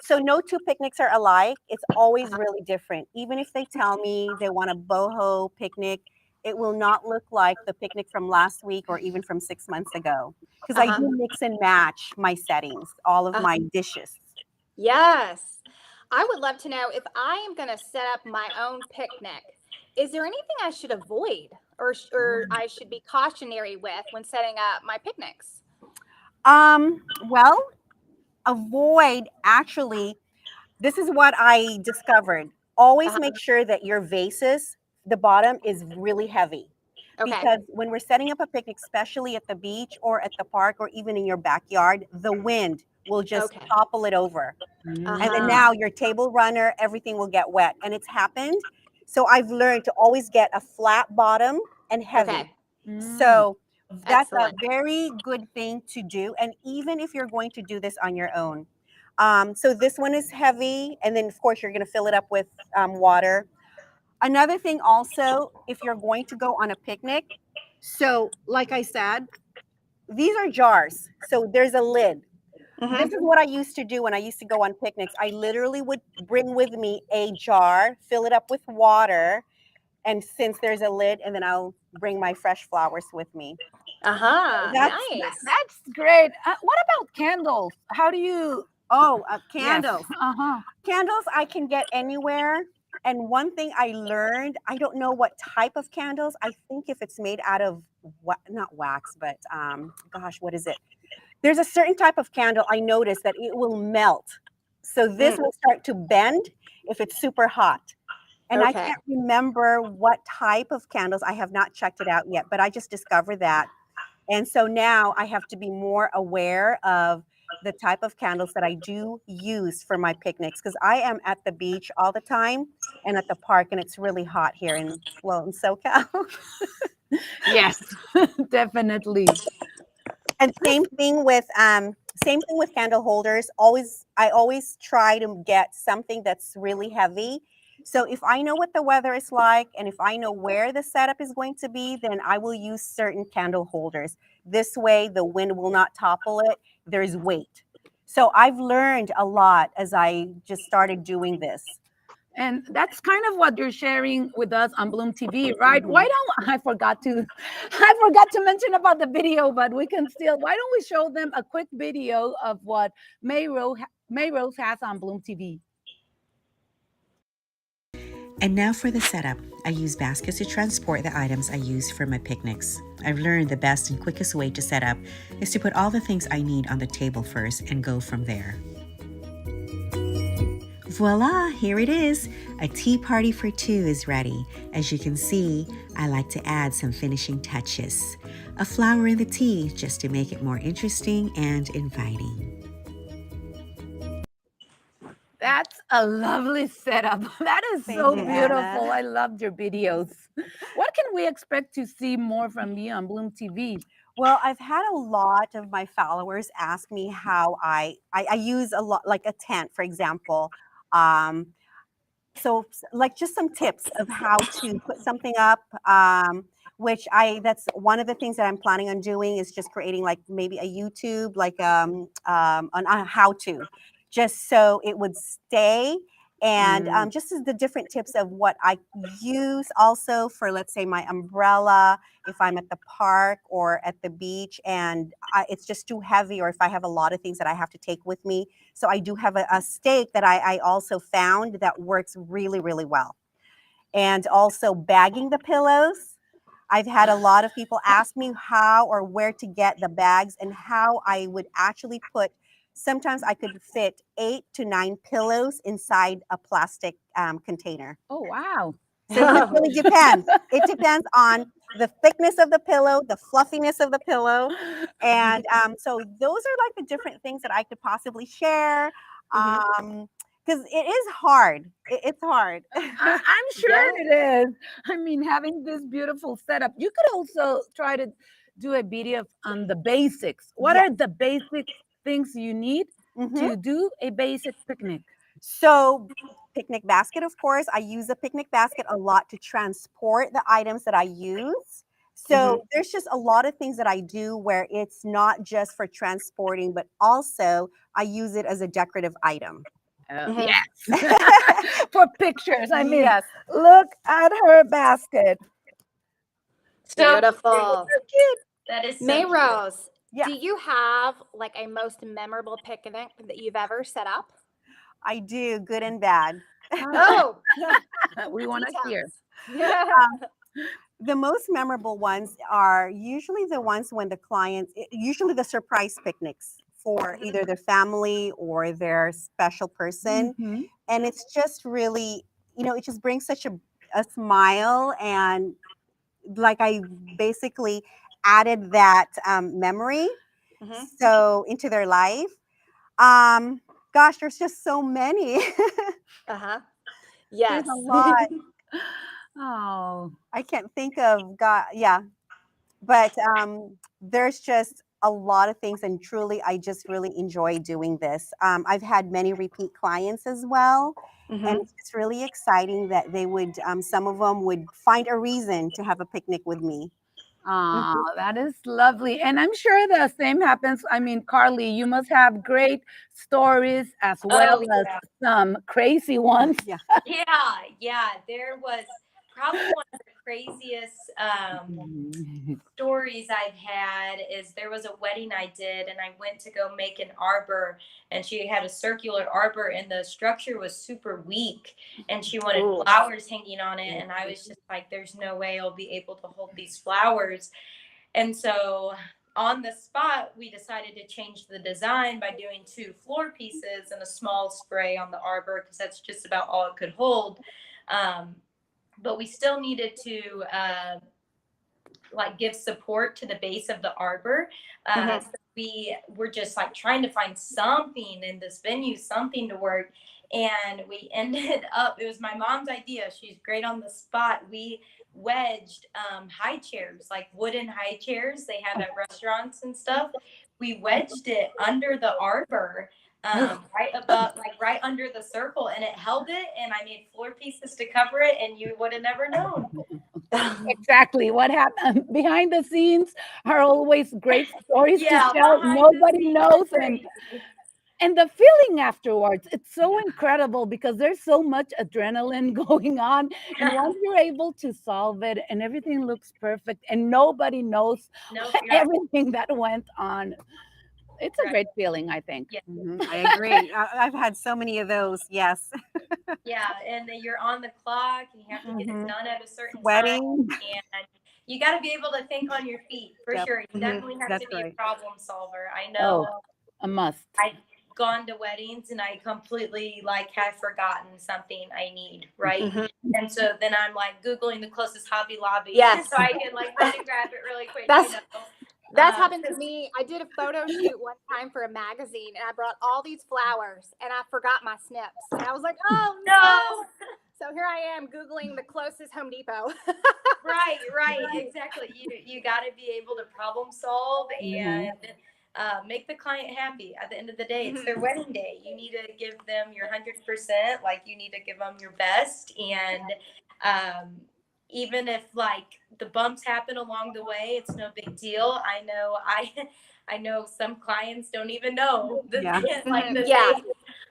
[SPEAKER 7] So no two picnics are alike. It's always really different. Even if they tell me they want a boho picnic, it will not look like the picnic from last week or even from 6 months ago. Because
[SPEAKER 1] Uh
[SPEAKER 7] I
[SPEAKER 1] huh.
[SPEAKER 7] do mix and match my settings, all of
[SPEAKER 1] Uh-huh.
[SPEAKER 7] my dishes.
[SPEAKER 1] Yes. I would love to know if I am going to set up my own picnic, is there anything I should avoid or I should be cautionary with when setting up my picnics?
[SPEAKER 7] Well, avoid actually, this is what I discovered. Always
[SPEAKER 1] Uh-huh.
[SPEAKER 7] make sure that your vases, the bottom is really heavy.
[SPEAKER 1] Okay.
[SPEAKER 7] Because when we're setting up a picnic, especially at the beach or at the park or even in your backyard, the wind will just
[SPEAKER 1] Okay.
[SPEAKER 7] topple it over.
[SPEAKER 2] Mm.
[SPEAKER 7] And then
[SPEAKER 1] Uh-huh.
[SPEAKER 7] now your table runner, everything will get wet. And it's happened. So I've learned to always get a flat bottom and heavy.
[SPEAKER 1] Okay.
[SPEAKER 2] Mm.
[SPEAKER 7] So that's
[SPEAKER 1] Excellent.
[SPEAKER 7] a very good thing to do. And even if you're going to do this on your own. So this one is heavy. And then, of course, you're going to fill it up with water. Another thing also, if you're going to go on a picnic, so like I said, these are jars. So there's a lid.
[SPEAKER 1] Mhm.
[SPEAKER 7] This is what I used to do when I used to go on picnics. I literally would bring with me a jar, fill it up with water, and since there's a lid, and then I'll bring my fresh flowers with me.
[SPEAKER 1] Uh-huh.
[SPEAKER 7] That's
[SPEAKER 1] Nice.
[SPEAKER 2] That's great. What about candles? How do you?
[SPEAKER 7] Candles.
[SPEAKER 2] Yes. Uh-huh.
[SPEAKER 7] Candles I can get anywhere. And one thing I learned, I don't know what type of candles. I think if it's made out of not wax, but gosh, what is it? There's a certain type of candle I noticed that it will melt. So this will start to bend if it's super hot. And I
[SPEAKER 1] Okay.
[SPEAKER 7] can't remember what type of candles. I have not checked it out yet, but I just discovered that. And so now I have to be more aware of the type of candles that I do use for my picnics because I am at the beach all the time and at the park, and it's really hot here in SoCal.
[SPEAKER 2] Yes, definitely.
[SPEAKER 7] And same thing with candle holders. I always try to get something that's really heavy. So if I know what the weather is like and if I know where the setup is going to be, then I will use certain candle holders. This way the wind will not topple it. There's weight. So I've learned a lot as I just started doing this.
[SPEAKER 2] And that's kind of what you're sharing with us on Bloom TV, right? Why don't I forgot to mention about the video, but we can still, why don't we show them a quick video of what Mayrose has on Bloom TV?
[SPEAKER 8] And now for the setup. I use baskets to transport the items I use for my picnics. I've learned the best and quickest way to set up is to put all the things I need on the table first and go from there. Voila, here it is. A tea party for two is ready. As you can see, I like to add some finishing touches. A flower in the tea just to make it more interesting and inviting.
[SPEAKER 2] That's a lovely setup. That is
[SPEAKER 7] Thank
[SPEAKER 2] so
[SPEAKER 7] you,
[SPEAKER 2] beautiful.
[SPEAKER 7] Anna.
[SPEAKER 2] I loved your videos. What can we expect to see more from you on Bloom TV?
[SPEAKER 7] Well, I've had a lot of my followers ask me how I use a lot, like a tent, for example. Um, so like just some tips of how to put something up, that's one of the things that I'm planning on doing is just creating like maybe a YouTube, like on a how to, just so it would stay. And just as the different tips of what I use also for, let's say, my umbrella, if I'm at the park or at the beach and it's just too heavy, or if I have a lot of things that I have to take with me. So I do have a stake that I also found that works really, really well. And also bagging the pillows. I've had a lot of people ask me how or where to get the bags and how I would actually put. Sometimes I could fit 8 to 9 pillows inside a plastic container.
[SPEAKER 2] Oh, wow.
[SPEAKER 7] So it really depends. It depends on the thickness of the pillow, the fluffiness of the pillow. And so those are like the different things that I could possibly share. Because it is hard. It's hard.
[SPEAKER 2] I'm sure it is. I mean, having this beautiful setup, you could also try to do a video on the basics. What are the basic things you need to do a basic picnic?
[SPEAKER 7] So picnic basket, of course. I use a picnic basket a lot to transport the items that I use. So there's just a lot of things that I do where it's not just for transporting, but also I use it as a decorative item.
[SPEAKER 2] Yes. For pictures. I mean,
[SPEAKER 7] Yes.
[SPEAKER 2] look at her basket.
[SPEAKER 6] So
[SPEAKER 1] Beautiful.
[SPEAKER 6] that is so cute.
[SPEAKER 1] Mayrose,
[SPEAKER 7] Yeah.
[SPEAKER 1] do you have like a most memorable picnic that you've ever set up?
[SPEAKER 7] I do, good and bad.
[SPEAKER 1] Oh,
[SPEAKER 2] We want to hear.
[SPEAKER 1] Yeah.
[SPEAKER 7] The most memorable ones are usually the ones when the clients, usually the surprise picnics for either their family or their special person. And it's just really, it just brings such a smile. And like I basically added that memory so into their life. Gosh, there's just so many.
[SPEAKER 1] Uh-huh.
[SPEAKER 7] There's
[SPEAKER 1] Yes.
[SPEAKER 7] a lot.
[SPEAKER 2] Oh,
[SPEAKER 7] I can't think of God. Yeah, but there's just a lot of things, and truly, I just really enjoy doing this. I've had many repeat clients as well, and
[SPEAKER 1] Mhm.
[SPEAKER 7] it's really exciting that they would. Some of them would find a reason to have a picnic with me.
[SPEAKER 2] oh, that is lovely. And I'm sure the same happens. I mean, Carly, you must have great stories as well
[SPEAKER 6] Oh
[SPEAKER 2] as
[SPEAKER 6] yeah.
[SPEAKER 2] some crazy ones.
[SPEAKER 7] Yeah.
[SPEAKER 6] Yeah. There was probably one of the craziest stories I've had is there was a wedding I did and I went to go make an arbor and she had a circular arbor and the structure was super weak and she wanted
[SPEAKER 1] Ooh.
[SPEAKER 6] flowers hanging on it and I was just like there's no way I'll be able to hold these flowers. And so on the spot we decided to change the design by doing 2 floor pieces and a small spray on the arbor because that's just about all it could hold. But we still needed to like give support to the base of the arbor. So we were just like trying to find something in this venue, something to work. And we ended up, it was my mom's idea. She's great on the spot. We wedged high chairs, like wooden high chairs they have at restaurants and stuff. We wedged it under the arbor, right above, like right under the circle, and it held it. And I made floor pieces to cover it, and you would have never known.
[SPEAKER 2] Exactly what happened behind the scenes are always great stories to
[SPEAKER 6] Yeah,
[SPEAKER 2] tell.
[SPEAKER 6] behind the
[SPEAKER 2] Nobody
[SPEAKER 6] scenes,
[SPEAKER 2] knows,
[SPEAKER 6] crazy.
[SPEAKER 2] and the feeling afterwards, it's so incredible because there's so much adrenaline going on, and once you're able to solve it and everything looks perfect and nobody knows
[SPEAKER 6] Nope, you're right.
[SPEAKER 2] everything that went on, it's a
[SPEAKER 6] Right.
[SPEAKER 2] great feeling, I think.
[SPEAKER 6] Yeah.
[SPEAKER 7] I agree. I've had so many of those. Yes.
[SPEAKER 6] Yeah, and then you're on the clock and you have to get it done at a certain time.
[SPEAKER 7] Sweating.
[SPEAKER 6] And you got to be able to think on your feet for
[SPEAKER 7] Yep.
[SPEAKER 6] sure. You definitely have
[SPEAKER 7] That's
[SPEAKER 6] to be
[SPEAKER 7] right.
[SPEAKER 6] a problem solver. I
[SPEAKER 2] Oh,
[SPEAKER 6] know
[SPEAKER 2] a must.
[SPEAKER 6] I've gone to weddings and I completely like have forgotten something I need, right? And so then I'm like Googling the closest Hobby Lobby
[SPEAKER 1] Yes.
[SPEAKER 6] so I can like run and grab it really quick.
[SPEAKER 1] That's- That's happened to
[SPEAKER 6] 'cause-
[SPEAKER 1] me. I did a photo shoot one time for a magazine and I brought all these flowers and I forgot my snips. And I was like, oh no. So here I am Googling the closest Home Depot.
[SPEAKER 6] Right, exactly. You got to be able to problem solve and make the client happy. At the end of the day, it's their wedding day. You need to give them your 100%. Like you need to give them your best, and even if like the bumps happen along the way, it's no big deal. I know some clients don't even know like the day.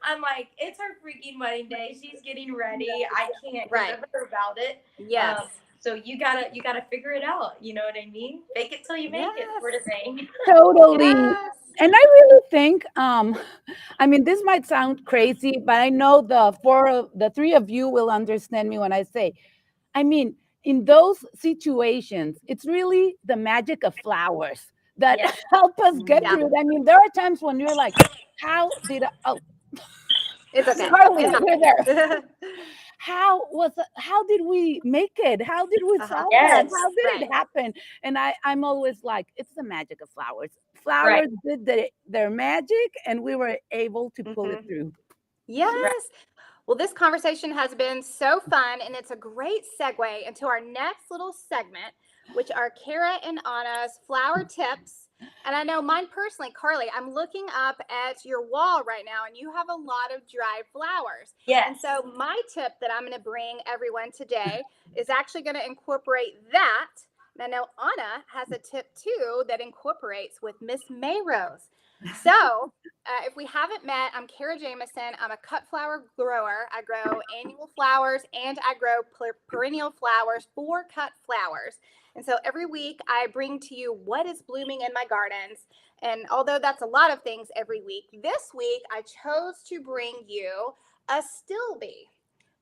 [SPEAKER 6] I'm like, it's her freaking wedding day. She's getting ready. I can't get to her about it.
[SPEAKER 1] Yes.
[SPEAKER 6] So you gotta figure it out. You know what I mean? Fake it till you make it, sort of thing.
[SPEAKER 2] Totally.
[SPEAKER 1] Yes.
[SPEAKER 2] And I really think, I mean, this might sound crazy, but I know the 3 of you will understand me when I say, I mean, in those situations, it's really the magic of flowers that help us get through it. I mean, there are times when you're like, how did I, oh,
[SPEAKER 1] It's okay.
[SPEAKER 2] Carly, you're there. How did we make it? How did we solve that? How did it happen? And I'm always like, it's the magic of flowers. Flowers did their magic and we were able to pull it through.
[SPEAKER 1] Yes. Well, this conversation has been so fun, and it's a great segue into our next little segment, which are Kara and Anna's flower tips. And I know mine personally, Carly, I'm looking up at your wall right now, and you have a lot of dried flowers.
[SPEAKER 6] Yes.
[SPEAKER 1] And so my tip that I'm going to bring everyone today is actually going to incorporate that. And I know Anna has a tip too that incorporates with Miss Mayrose. So if we haven't met, I'm Kara Jameson. I'm a cut flower grower. I grow annual flowers and I grow perennial flowers for cut flowers. And so every week I bring to you what is blooming in my gardens. And although that's a lot of things every week, this week I chose to bring you a stilby.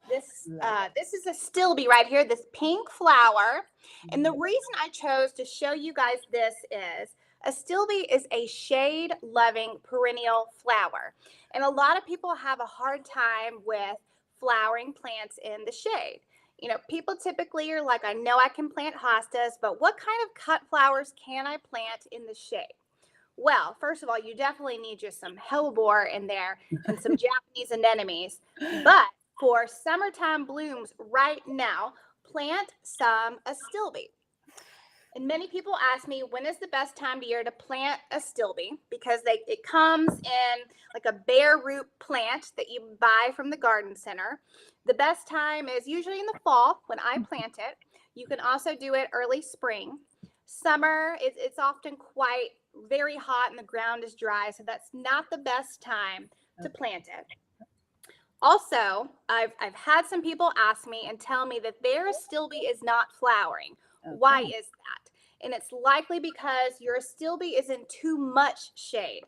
[SPEAKER 1] This is a stilby right here, this pink flower. And the reason I chose to show you guys this is a stilby is a shade-loving perennial flower. And a lot of people have a hard time with flowering plants in the shade. You know, people typically are like, I know I can plant hostas, but what kind of cut flowers can I plant in the shade? Well, first of all, you definitely need just some hellebore in there and some Japanese anemones. But for summertime blooms right now, plant some astilbe. And many people ask me, when is the best time of year to plant astilbe? Because it comes in like a bare root plant that you buy from the garden center. The best time is usually in the fall when I plant it. You can also do it early spring. Summer, it's often quite very hot and the ground is dry, so that's not the best time to plant it. Also, I've had some people ask me and tell me that their astilbe is not flowering. Okay. Why is that? And it's likely because your astilbe is in too much shade.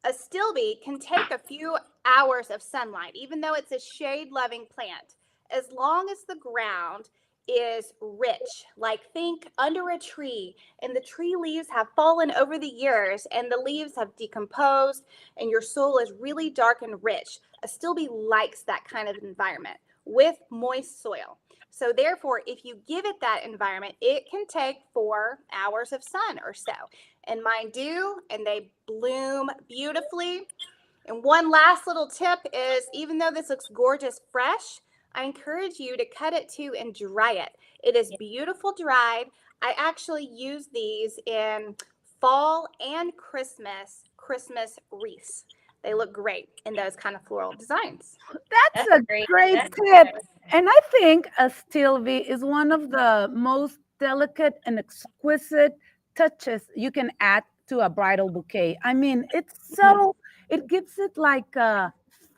[SPEAKER 1] Astilbe can take a few hours of sunlight, even though it's a shade-loving plant, as long as the ground is rich, like think under a tree, and the tree leaves have fallen over the years, and the leaves have decomposed, and your soil is really dark and rich. Astilbe likes that kind of environment with moist soil. So therefore, if you give it that environment, it can take 4 hours of sun or so. And mine do, and they bloom beautifully. And one last little tip is, even though this looks gorgeous fresh, I encourage you to cut it too and dry it. It is beautiful dried. I actually use these in fall and Christmas wreaths. They look great in those kind of floral designs.
[SPEAKER 2] That's a great tip. And I think astilbe is one of the most delicate and exquisite touches you can add to a bridal bouquet. I mean, it's so, it gives it like a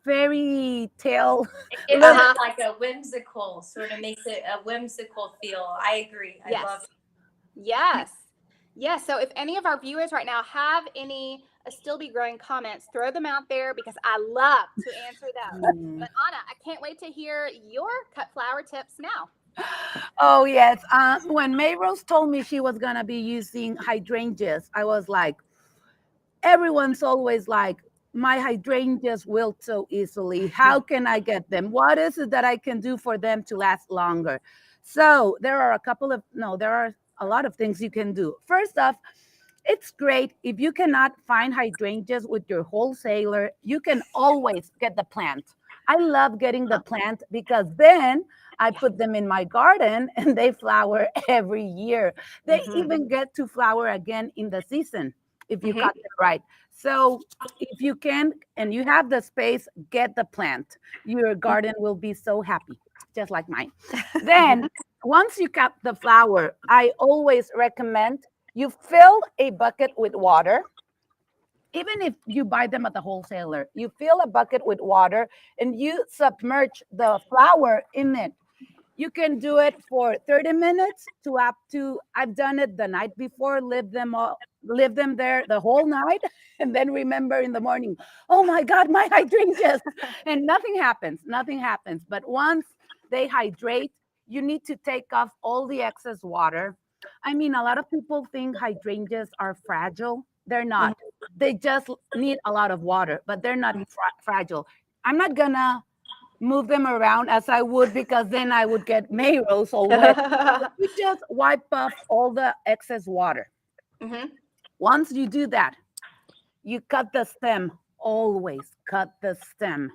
[SPEAKER 2] fairy tale.
[SPEAKER 6] It gives it like a whimsical, sort of makes it a whimsical feel. I agree. I love it.
[SPEAKER 1] Yes. Yes. So if any of our viewers right now have any astilbe growing comments, throw them out there because I love to answer those. But Ana, I can't wait to hear your cut flower tips now.
[SPEAKER 2] Oh, yes. When Mayrose told me she was going to be using hydrangeas, I was like, everyone's always like, my hydrangeas wilt so easily. How can I get them? What is it that I can do for them to last longer? So there are a lot of things you can do. First off, it's great if you cannot find hydrangeas with your wholesaler, you can always get the plant. I love getting the plant because then I put them in my garden and they flower every year. They even get to flower again in the season if you cut it right. So if you can and you have the space, get the plant. Your garden will be so happy, just like mine. Then once you cut the flower, I always recommend you fill a bucket with water. Even if you buy them at the wholesaler, you fill a bucket with water and you submerge the flower in it. You can do it for 30 minutes to up to, I've done it the night before, leave them there the whole night, and then remember in the morning, oh my God, my hydrangeas. And nothing happens. But once they hydrate, you need to take off all the excess water. I mean, a lot of people think hydrangeas are fragile. They're not. They just need a lot of water, but they're not fragile. I'm not gonna move them around as I would because then I would get Mayrose all wet. You just wipe off all the excess water. Once you do that, you cut the stem. Always cut the stem.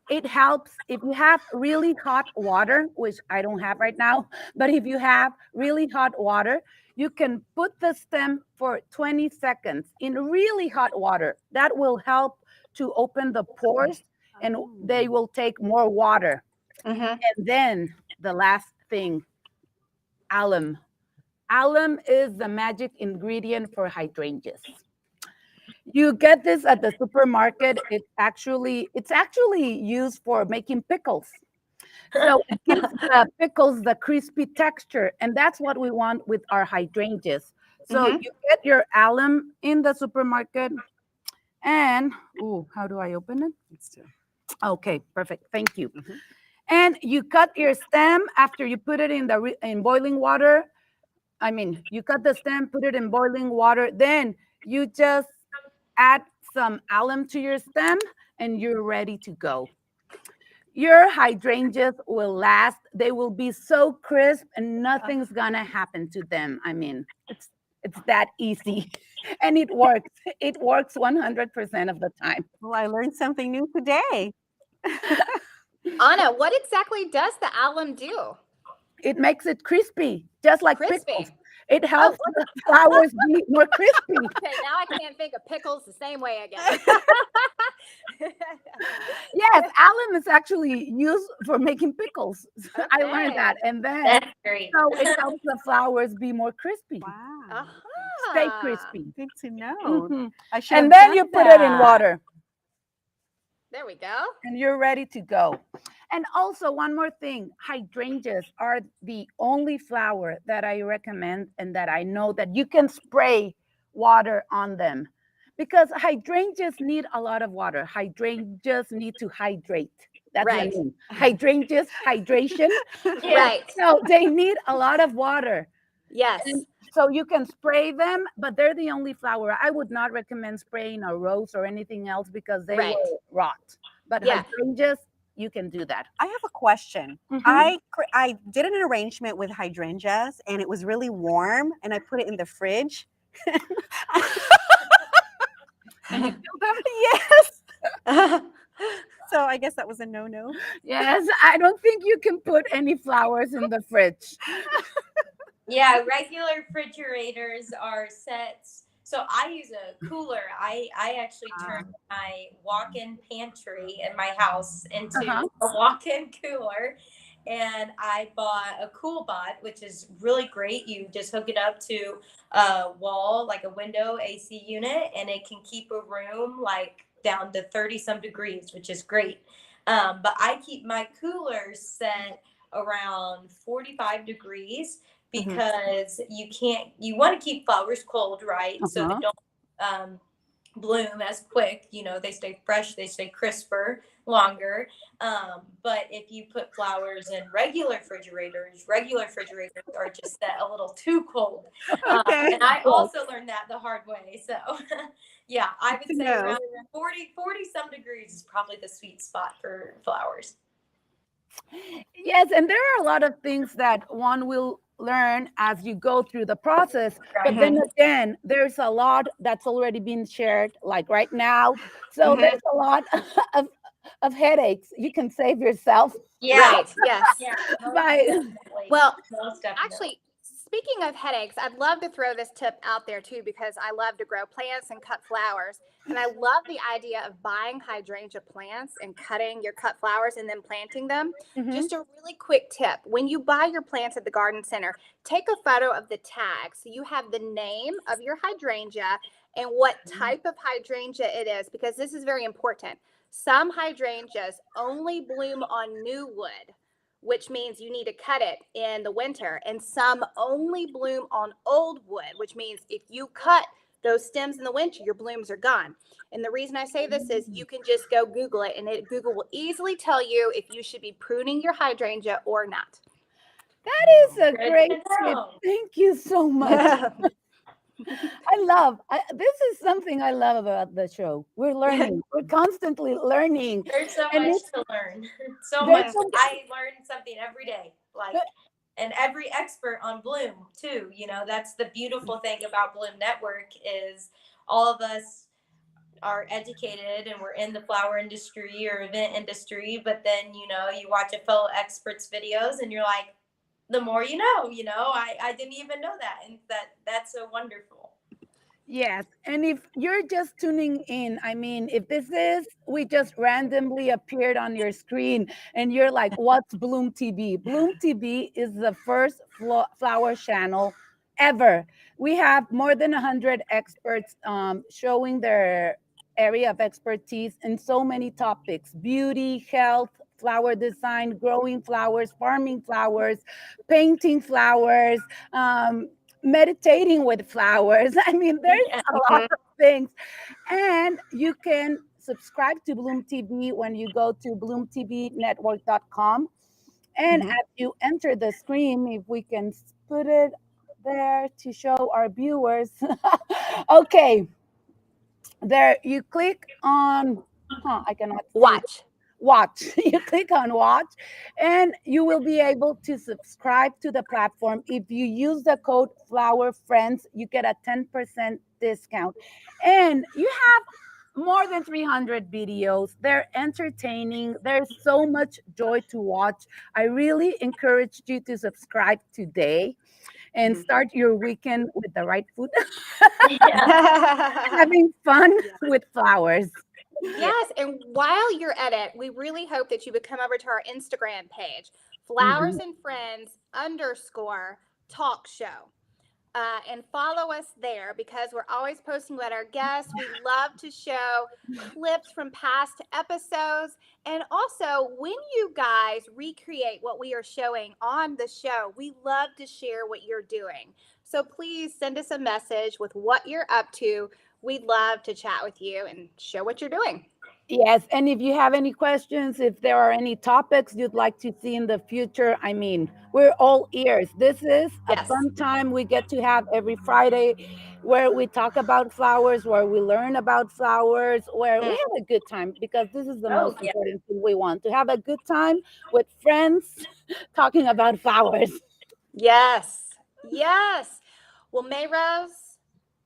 [SPEAKER 2] It helps if you have really hot water, which I don't have right now, but if you have really hot water, you can put the stem for 20 seconds in really hot water. That will help to open the pores and they will take more water. And then the last thing, alum. Alum is the magic ingredient for hydrangeas. You get this at the supermarket. It's actually used for making pickles. So it gives the pickles the crispy texture, and that's what we want with our hydrangeas. So you get your alum in the supermarket, and how do I open it? Okay, perfect. Thank you. And you cut your stem after you put it in boiling water. I mean, you cut the stem, put it in boiling water, then you just add some alum to your stem and you're ready to go. Your hydrangeas will last. They will be so crisp and nothing's gonna happen to them. I mean, it's that easy. And it works. It works 100% of the time.
[SPEAKER 7] Well, I learned something new today.
[SPEAKER 1] Anna, what exactly does the alum do?
[SPEAKER 2] It makes it crispy, just like
[SPEAKER 1] Crispy.
[SPEAKER 2] pickles. It helps
[SPEAKER 1] Oh,
[SPEAKER 2] the flowers be more crispy.
[SPEAKER 1] Okay, now I can't think of pickles the same way again.
[SPEAKER 2] Yes, alum is actually used for making pickles. I learned that. And then,
[SPEAKER 6] That's great.
[SPEAKER 2] so it helps the flowers be more crispy,
[SPEAKER 7] Wow.
[SPEAKER 2] stay
[SPEAKER 1] Uh-huh.
[SPEAKER 2] crispy.
[SPEAKER 7] Good to know.
[SPEAKER 2] Mhm.
[SPEAKER 7] I should
[SPEAKER 2] And
[SPEAKER 7] have
[SPEAKER 2] then
[SPEAKER 7] done
[SPEAKER 2] you put it in
[SPEAKER 7] that.
[SPEAKER 2] water
[SPEAKER 1] There we go.
[SPEAKER 2] and you're ready to go. And also, one more thing, hydrangeas are the only flower that I recommend and that I know that you can spray water on them, because hydrangeas need a lot of water. Hydrangeas need to hydrate. That's
[SPEAKER 1] Right.
[SPEAKER 2] the name. Hydrangeas, hydration.
[SPEAKER 1] Right.
[SPEAKER 2] So they need a lot of water.
[SPEAKER 1] Yes.
[SPEAKER 2] And so you can spray them, but they're the only flower. I would not recommend spraying a rose or anything else because they
[SPEAKER 1] Right.
[SPEAKER 2] will rot. But
[SPEAKER 1] Yeah.
[SPEAKER 2] hydrangeas, you can do that.
[SPEAKER 7] I have a question.
[SPEAKER 2] Mhm.
[SPEAKER 7] I did an arrangement with hydrangeas and it was really warm and I put it in the fridge.
[SPEAKER 2] And you kill them?
[SPEAKER 7] Yes. So I guess that was a no-no.
[SPEAKER 2] Yes, I don't think you can put any flowers in the fridge.
[SPEAKER 6] Yeah, regular refrigerators are set. So I use a cooler. I actually turned my walk-in pantry in my house into
[SPEAKER 2] Uh-huh.
[SPEAKER 6] a walk-in cooler. And I bought a CoolBot, which is really great. You just hook it up to a wall, like a window AC unit, and it can keep a room like down to 30 some degrees, which is great. But I keep my cooler set around 45 degrees because you want to keep flowers cold, right? So they don't bloom as quick. You know, they stay fresh, they stay crisper longer. But if you put flowers in regular refrigerators are just set a little too cold.
[SPEAKER 2] Okay.
[SPEAKER 6] And I also learned that the hard way. So yeah, I would say
[SPEAKER 7] know.
[SPEAKER 6] around 40 some degrees is probably the sweet spot for flowers.
[SPEAKER 2] Yes, and there are a lot of things that one will learn as you go through the process. But then again, there's a lot that's already been shared, like right now. So there's a lot of headaches you can save yourself.
[SPEAKER 6] Yeah.
[SPEAKER 1] Right. Yes.
[SPEAKER 6] Yeah.
[SPEAKER 2] By
[SPEAKER 1] Well,
[SPEAKER 6] most definitely.
[SPEAKER 1] actually, speaking of headaches, I'd love to throw this tip out there too, because I love to grow plants and cut flowers. And I love the idea of buying hydrangea plants and cutting your cut flowers and then planting them. Just a really quick tip. When you buy your plants at the garden center, take a photo of the tag so you have the name of your hydrangea and what type of hydrangea it is, because this is very important. Some hydrangeas only bloom on new wood, which means you need to cut it in the winter. And some only bloom on old wood, which means if you cut those stems in the winter, your blooms are gone. And the reason I say this is you can just go Google it, and Google will easily tell you if you should be pruning your hydrangea or not.
[SPEAKER 2] that is a great tip. Thank you so much. This is something I love about the show. We're learning. We're constantly learning.
[SPEAKER 6] There's so
[SPEAKER 2] And
[SPEAKER 6] much to learn. So
[SPEAKER 2] there's
[SPEAKER 6] much. I learn something every day. Like, and every expert on Bloom too. You know, that's the beautiful thing about Bloom Network is all of us are educated and we're in the flower industry or event industry. But then, you know, you watch a fellow expert's videos and you're like, the more you know, I didn't even know that. And that's so wonderful.
[SPEAKER 2] Yes, and if you're just tuning in, I mean, if we just randomly appeared on your screen and you're like, what's Bloom TV? Bloom TV is the first flower channel ever. We have more than 100 experts showing their area of expertise in so many topics: beauty, health, flower design, growing flowers, farming flowers, painting flowers, meditating with flowers. I mean, there's a lot of things. And you can subscribe to Bloom TV when you go to bloomtvnetwork.com. And as you enter the screen, if we can put it there to show our viewers. Okay. There you click on I cannot see.
[SPEAKER 1] Watch.
[SPEAKER 2] watch. You click on watch, and you will be able to subscribe to the platform. If you use the code Flower Friends, you get a 10% discount. And you have more than 300 videos. They're entertaining. There's so much joy to watch. I really encourage you to subscribe today and start your weekend with the right food, having fun with flowers.
[SPEAKER 1] Yes, and while you're at it, we really hope that you would come over to our Instagram page, Flowers
[SPEAKER 2] Mhm.
[SPEAKER 1] and Friends _ talk show. And follow us there because we're always posting about our guests. We love to show clips from past episodes. And also, when you guys recreate what we are showing on the show, we love to share what you're doing. So please send us a message with what you're up to. We'd love to chat with you and show what you're doing.
[SPEAKER 2] Yes, and if you have any questions, if there are any topics you'd like to see in the future, I mean, we're all ears. This is a
[SPEAKER 1] Yes.
[SPEAKER 2] fun time we get to have every Friday where we talk about flowers, where we learn about flowers, where we have a good time because this is the most
[SPEAKER 6] yeah.
[SPEAKER 2] important thing we want to have a good time with friends talking about flowers.
[SPEAKER 1] Yes. Yes. Well, Mayrose,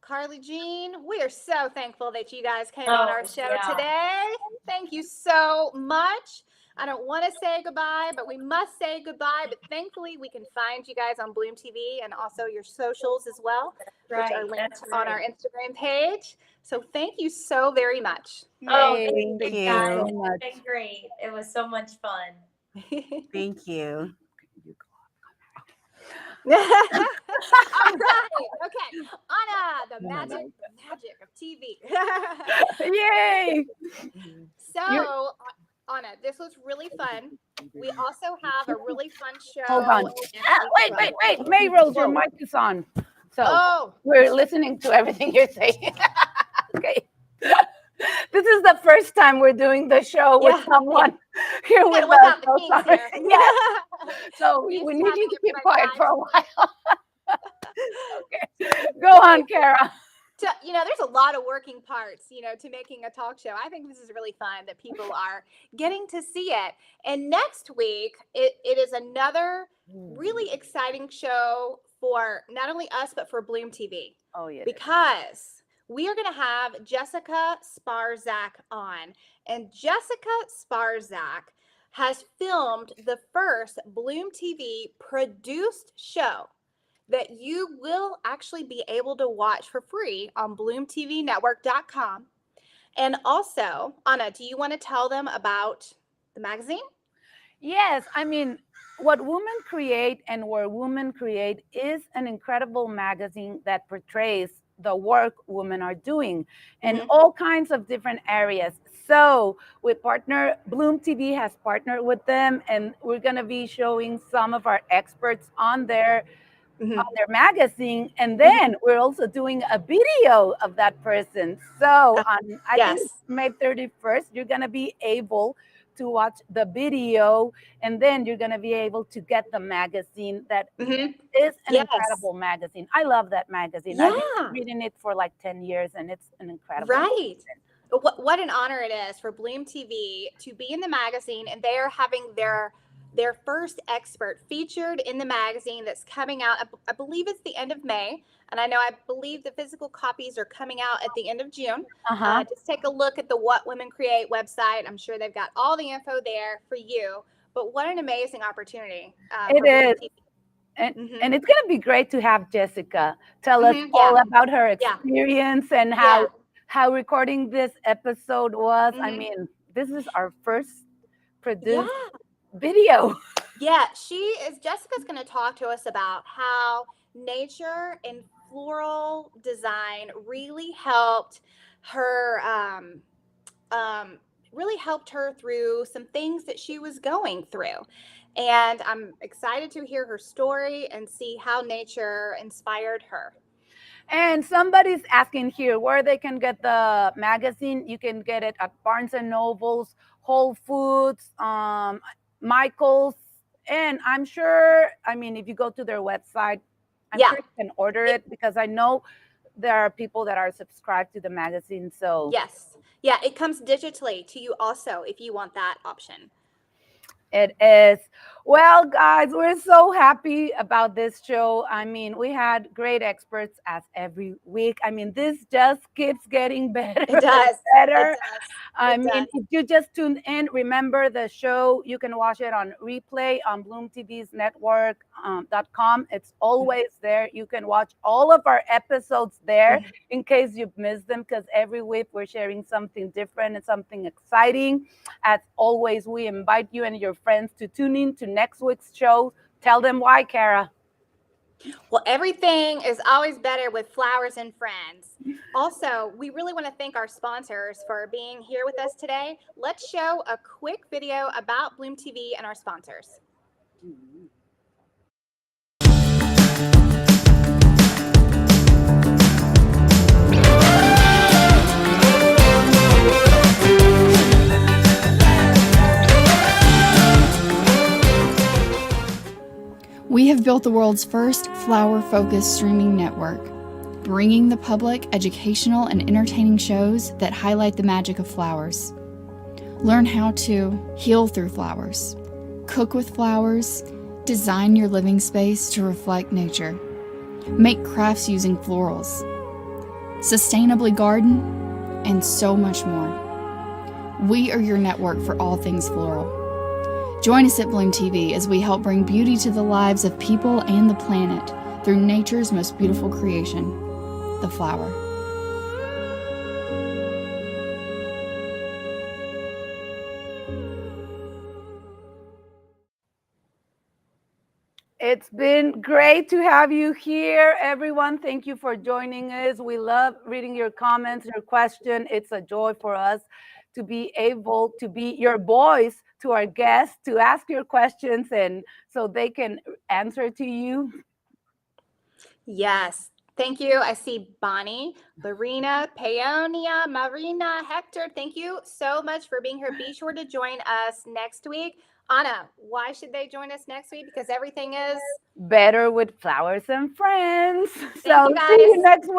[SPEAKER 1] Carly Jean, we are so thankful that you guys came on our show
[SPEAKER 6] yeah.
[SPEAKER 1] today. Thank you so much. I don't want to say goodbye, but we must say goodbye. But thankfully, we can find you guys on Bloom TV and also your socials as well, which are linked on our Instagram page. So thank you so very much.
[SPEAKER 6] Oh,
[SPEAKER 2] Yay,
[SPEAKER 6] thank
[SPEAKER 2] thank
[SPEAKER 6] you
[SPEAKER 2] you
[SPEAKER 6] guys.
[SPEAKER 2] so
[SPEAKER 6] It's
[SPEAKER 2] much.
[SPEAKER 6] been great. It was so much fun.
[SPEAKER 7] Thank you.
[SPEAKER 1] All right. Okay. Anna, the magic of TV.
[SPEAKER 2] Yay!
[SPEAKER 1] So, Anna, this was really fun. We also have a really fun show.
[SPEAKER 2] Hold on. Wait. Mayrose, your mic is on. So
[SPEAKER 1] Oh,
[SPEAKER 2] we're listening to everything you're saying. Okay. This is the first time we're doing the show with someone here with
[SPEAKER 1] work
[SPEAKER 2] us.
[SPEAKER 1] out the
[SPEAKER 2] So
[SPEAKER 1] kinks
[SPEAKER 2] sorry.
[SPEAKER 1] here.
[SPEAKER 2] Yes. So
[SPEAKER 1] Used
[SPEAKER 2] we
[SPEAKER 1] to
[SPEAKER 2] need
[SPEAKER 1] having
[SPEAKER 2] you to keep
[SPEAKER 1] everybody
[SPEAKER 2] quiet for a
[SPEAKER 1] live.
[SPEAKER 2] while. Okay. Go on, Kara.
[SPEAKER 1] There's a lot of working parts, to making a talk show. I think this is really fun that people are getting to see it. And next week, it is another really exciting show for not only us, but for Bloom TV.
[SPEAKER 2] Oh, yeah.
[SPEAKER 1] Because we are going to have Jessica Sparzak on. And Jessica Sparzak has filmed the first Bloom TV produced show that you will actually be able to watch for free on BloomTVNetwork.com. And also, Anna, do you want to tell them about the magazine?
[SPEAKER 2] Yes, I mean, what Women Create and Where Women Create is an incredible magazine that portrays the work women are doing in all kinds of different areas. So Bloom TV has partnered with them, and we're going to be showing some of our experts on their magazine, and then we're also doing a video of that person. So I think it's May 31st, you're going to be able to watch the video, and then you're going to be able to get the magazine that is an incredible magazine. I love that magazine. I've been reading it for like 10 years, and it's an incredible magazine.
[SPEAKER 1] What an honor it is for Bloom TV to be in the magazine, and they are having their first expert featured in the magazine that's coming out. I believe it's the end of May. And I believe the physical copies are coming out at the end of June. Just take a look at the What Women Create website. I'm sure they've got all the info there for you. But what an amazing opportunity.
[SPEAKER 2] It is. And it's going to be great to have Jessica tell us all about her experience and how recording this episode was. I mean, this is our first produced video.
[SPEAKER 1] Jessica's going to talk to us about how nature and floral design really helped her through some things that she was going through. And I'm excited to hear her story and see how nature inspired her.
[SPEAKER 2] And somebody's asking here where they can get the magazine. You can get it at Barnes and Nobles, Whole Foods, Michael's, and I'm sure, I mean, if you go to their website, I'm sure you can order it, because I know there are people that are subscribed to the magazine. So
[SPEAKER 1] Yes. Yeah, it comes digitally to you also if you want that option.
[SPEAKER 2] it is. Well, guys, we're so happy about this show. I mean, we had great experts as every week. I mean, this just keeps getting better
[SPEAKER 1] It does.
[SPEAKER 2] and better.
[SPEAKER 1] It does.
[SPEAKER 2] I
[SPEAKER 1] It
[SPEAKER 2] mean,
[SPEAKER 1] does.
[SPEAKER 2] if you just tuned in, remember the show. You can watch it on replay on BLOOMTV's network.com. It's always there. You can watch all of our episodes there in case you've missed them, because every week we're sharing something different and something exciting. As always, we invite you and your friends to tune in to next week's show. Tell them why, Kara.
[SPEAKER 1] Well, everything is always better with flowers and friends. Also, we really want to thank our sponsors for being here with us today. Let's show a quick video about Bloom TV and our sponsors.
[SPEAKER 9] We have built the world's first flower-focused streaming network, bringing the public educational and entertaining shows that highlight the magic of flowers. Learn how to heal through flowers, cook with flowers, design your living space to reflect nature, make crafts using florals, sustainably garden, and so much more. We are your network for all things floral. Join us at Bloom TV as we help bring beauty to the lives of people and the planet through nature's most beautiful creation, the flower.
[SPEAKER 2] It's been great to have you here, everyone. Thank you for joining us. We love reading your comments, your question. It's a joy for us to be able to be your voice to our guests, to ask your questions, and so they can answer to you.
[SPEAKER 1] Yes. Thank you. I see Bonnie, Lorena, Paonia, Marina, Hector. Thank you so much for being here. Be sure to join us next week. Ana, why should they join us next week? Because everything is
[SPEAKER 2] better with flowers and friends.
[SPEAKER 1] Thank
[SPEAKER 2] So
[SPEAKER 1] you,
[SPEAKER 2] see you
[SPEAKER 1] guys.
[SPEAKER 2] next week.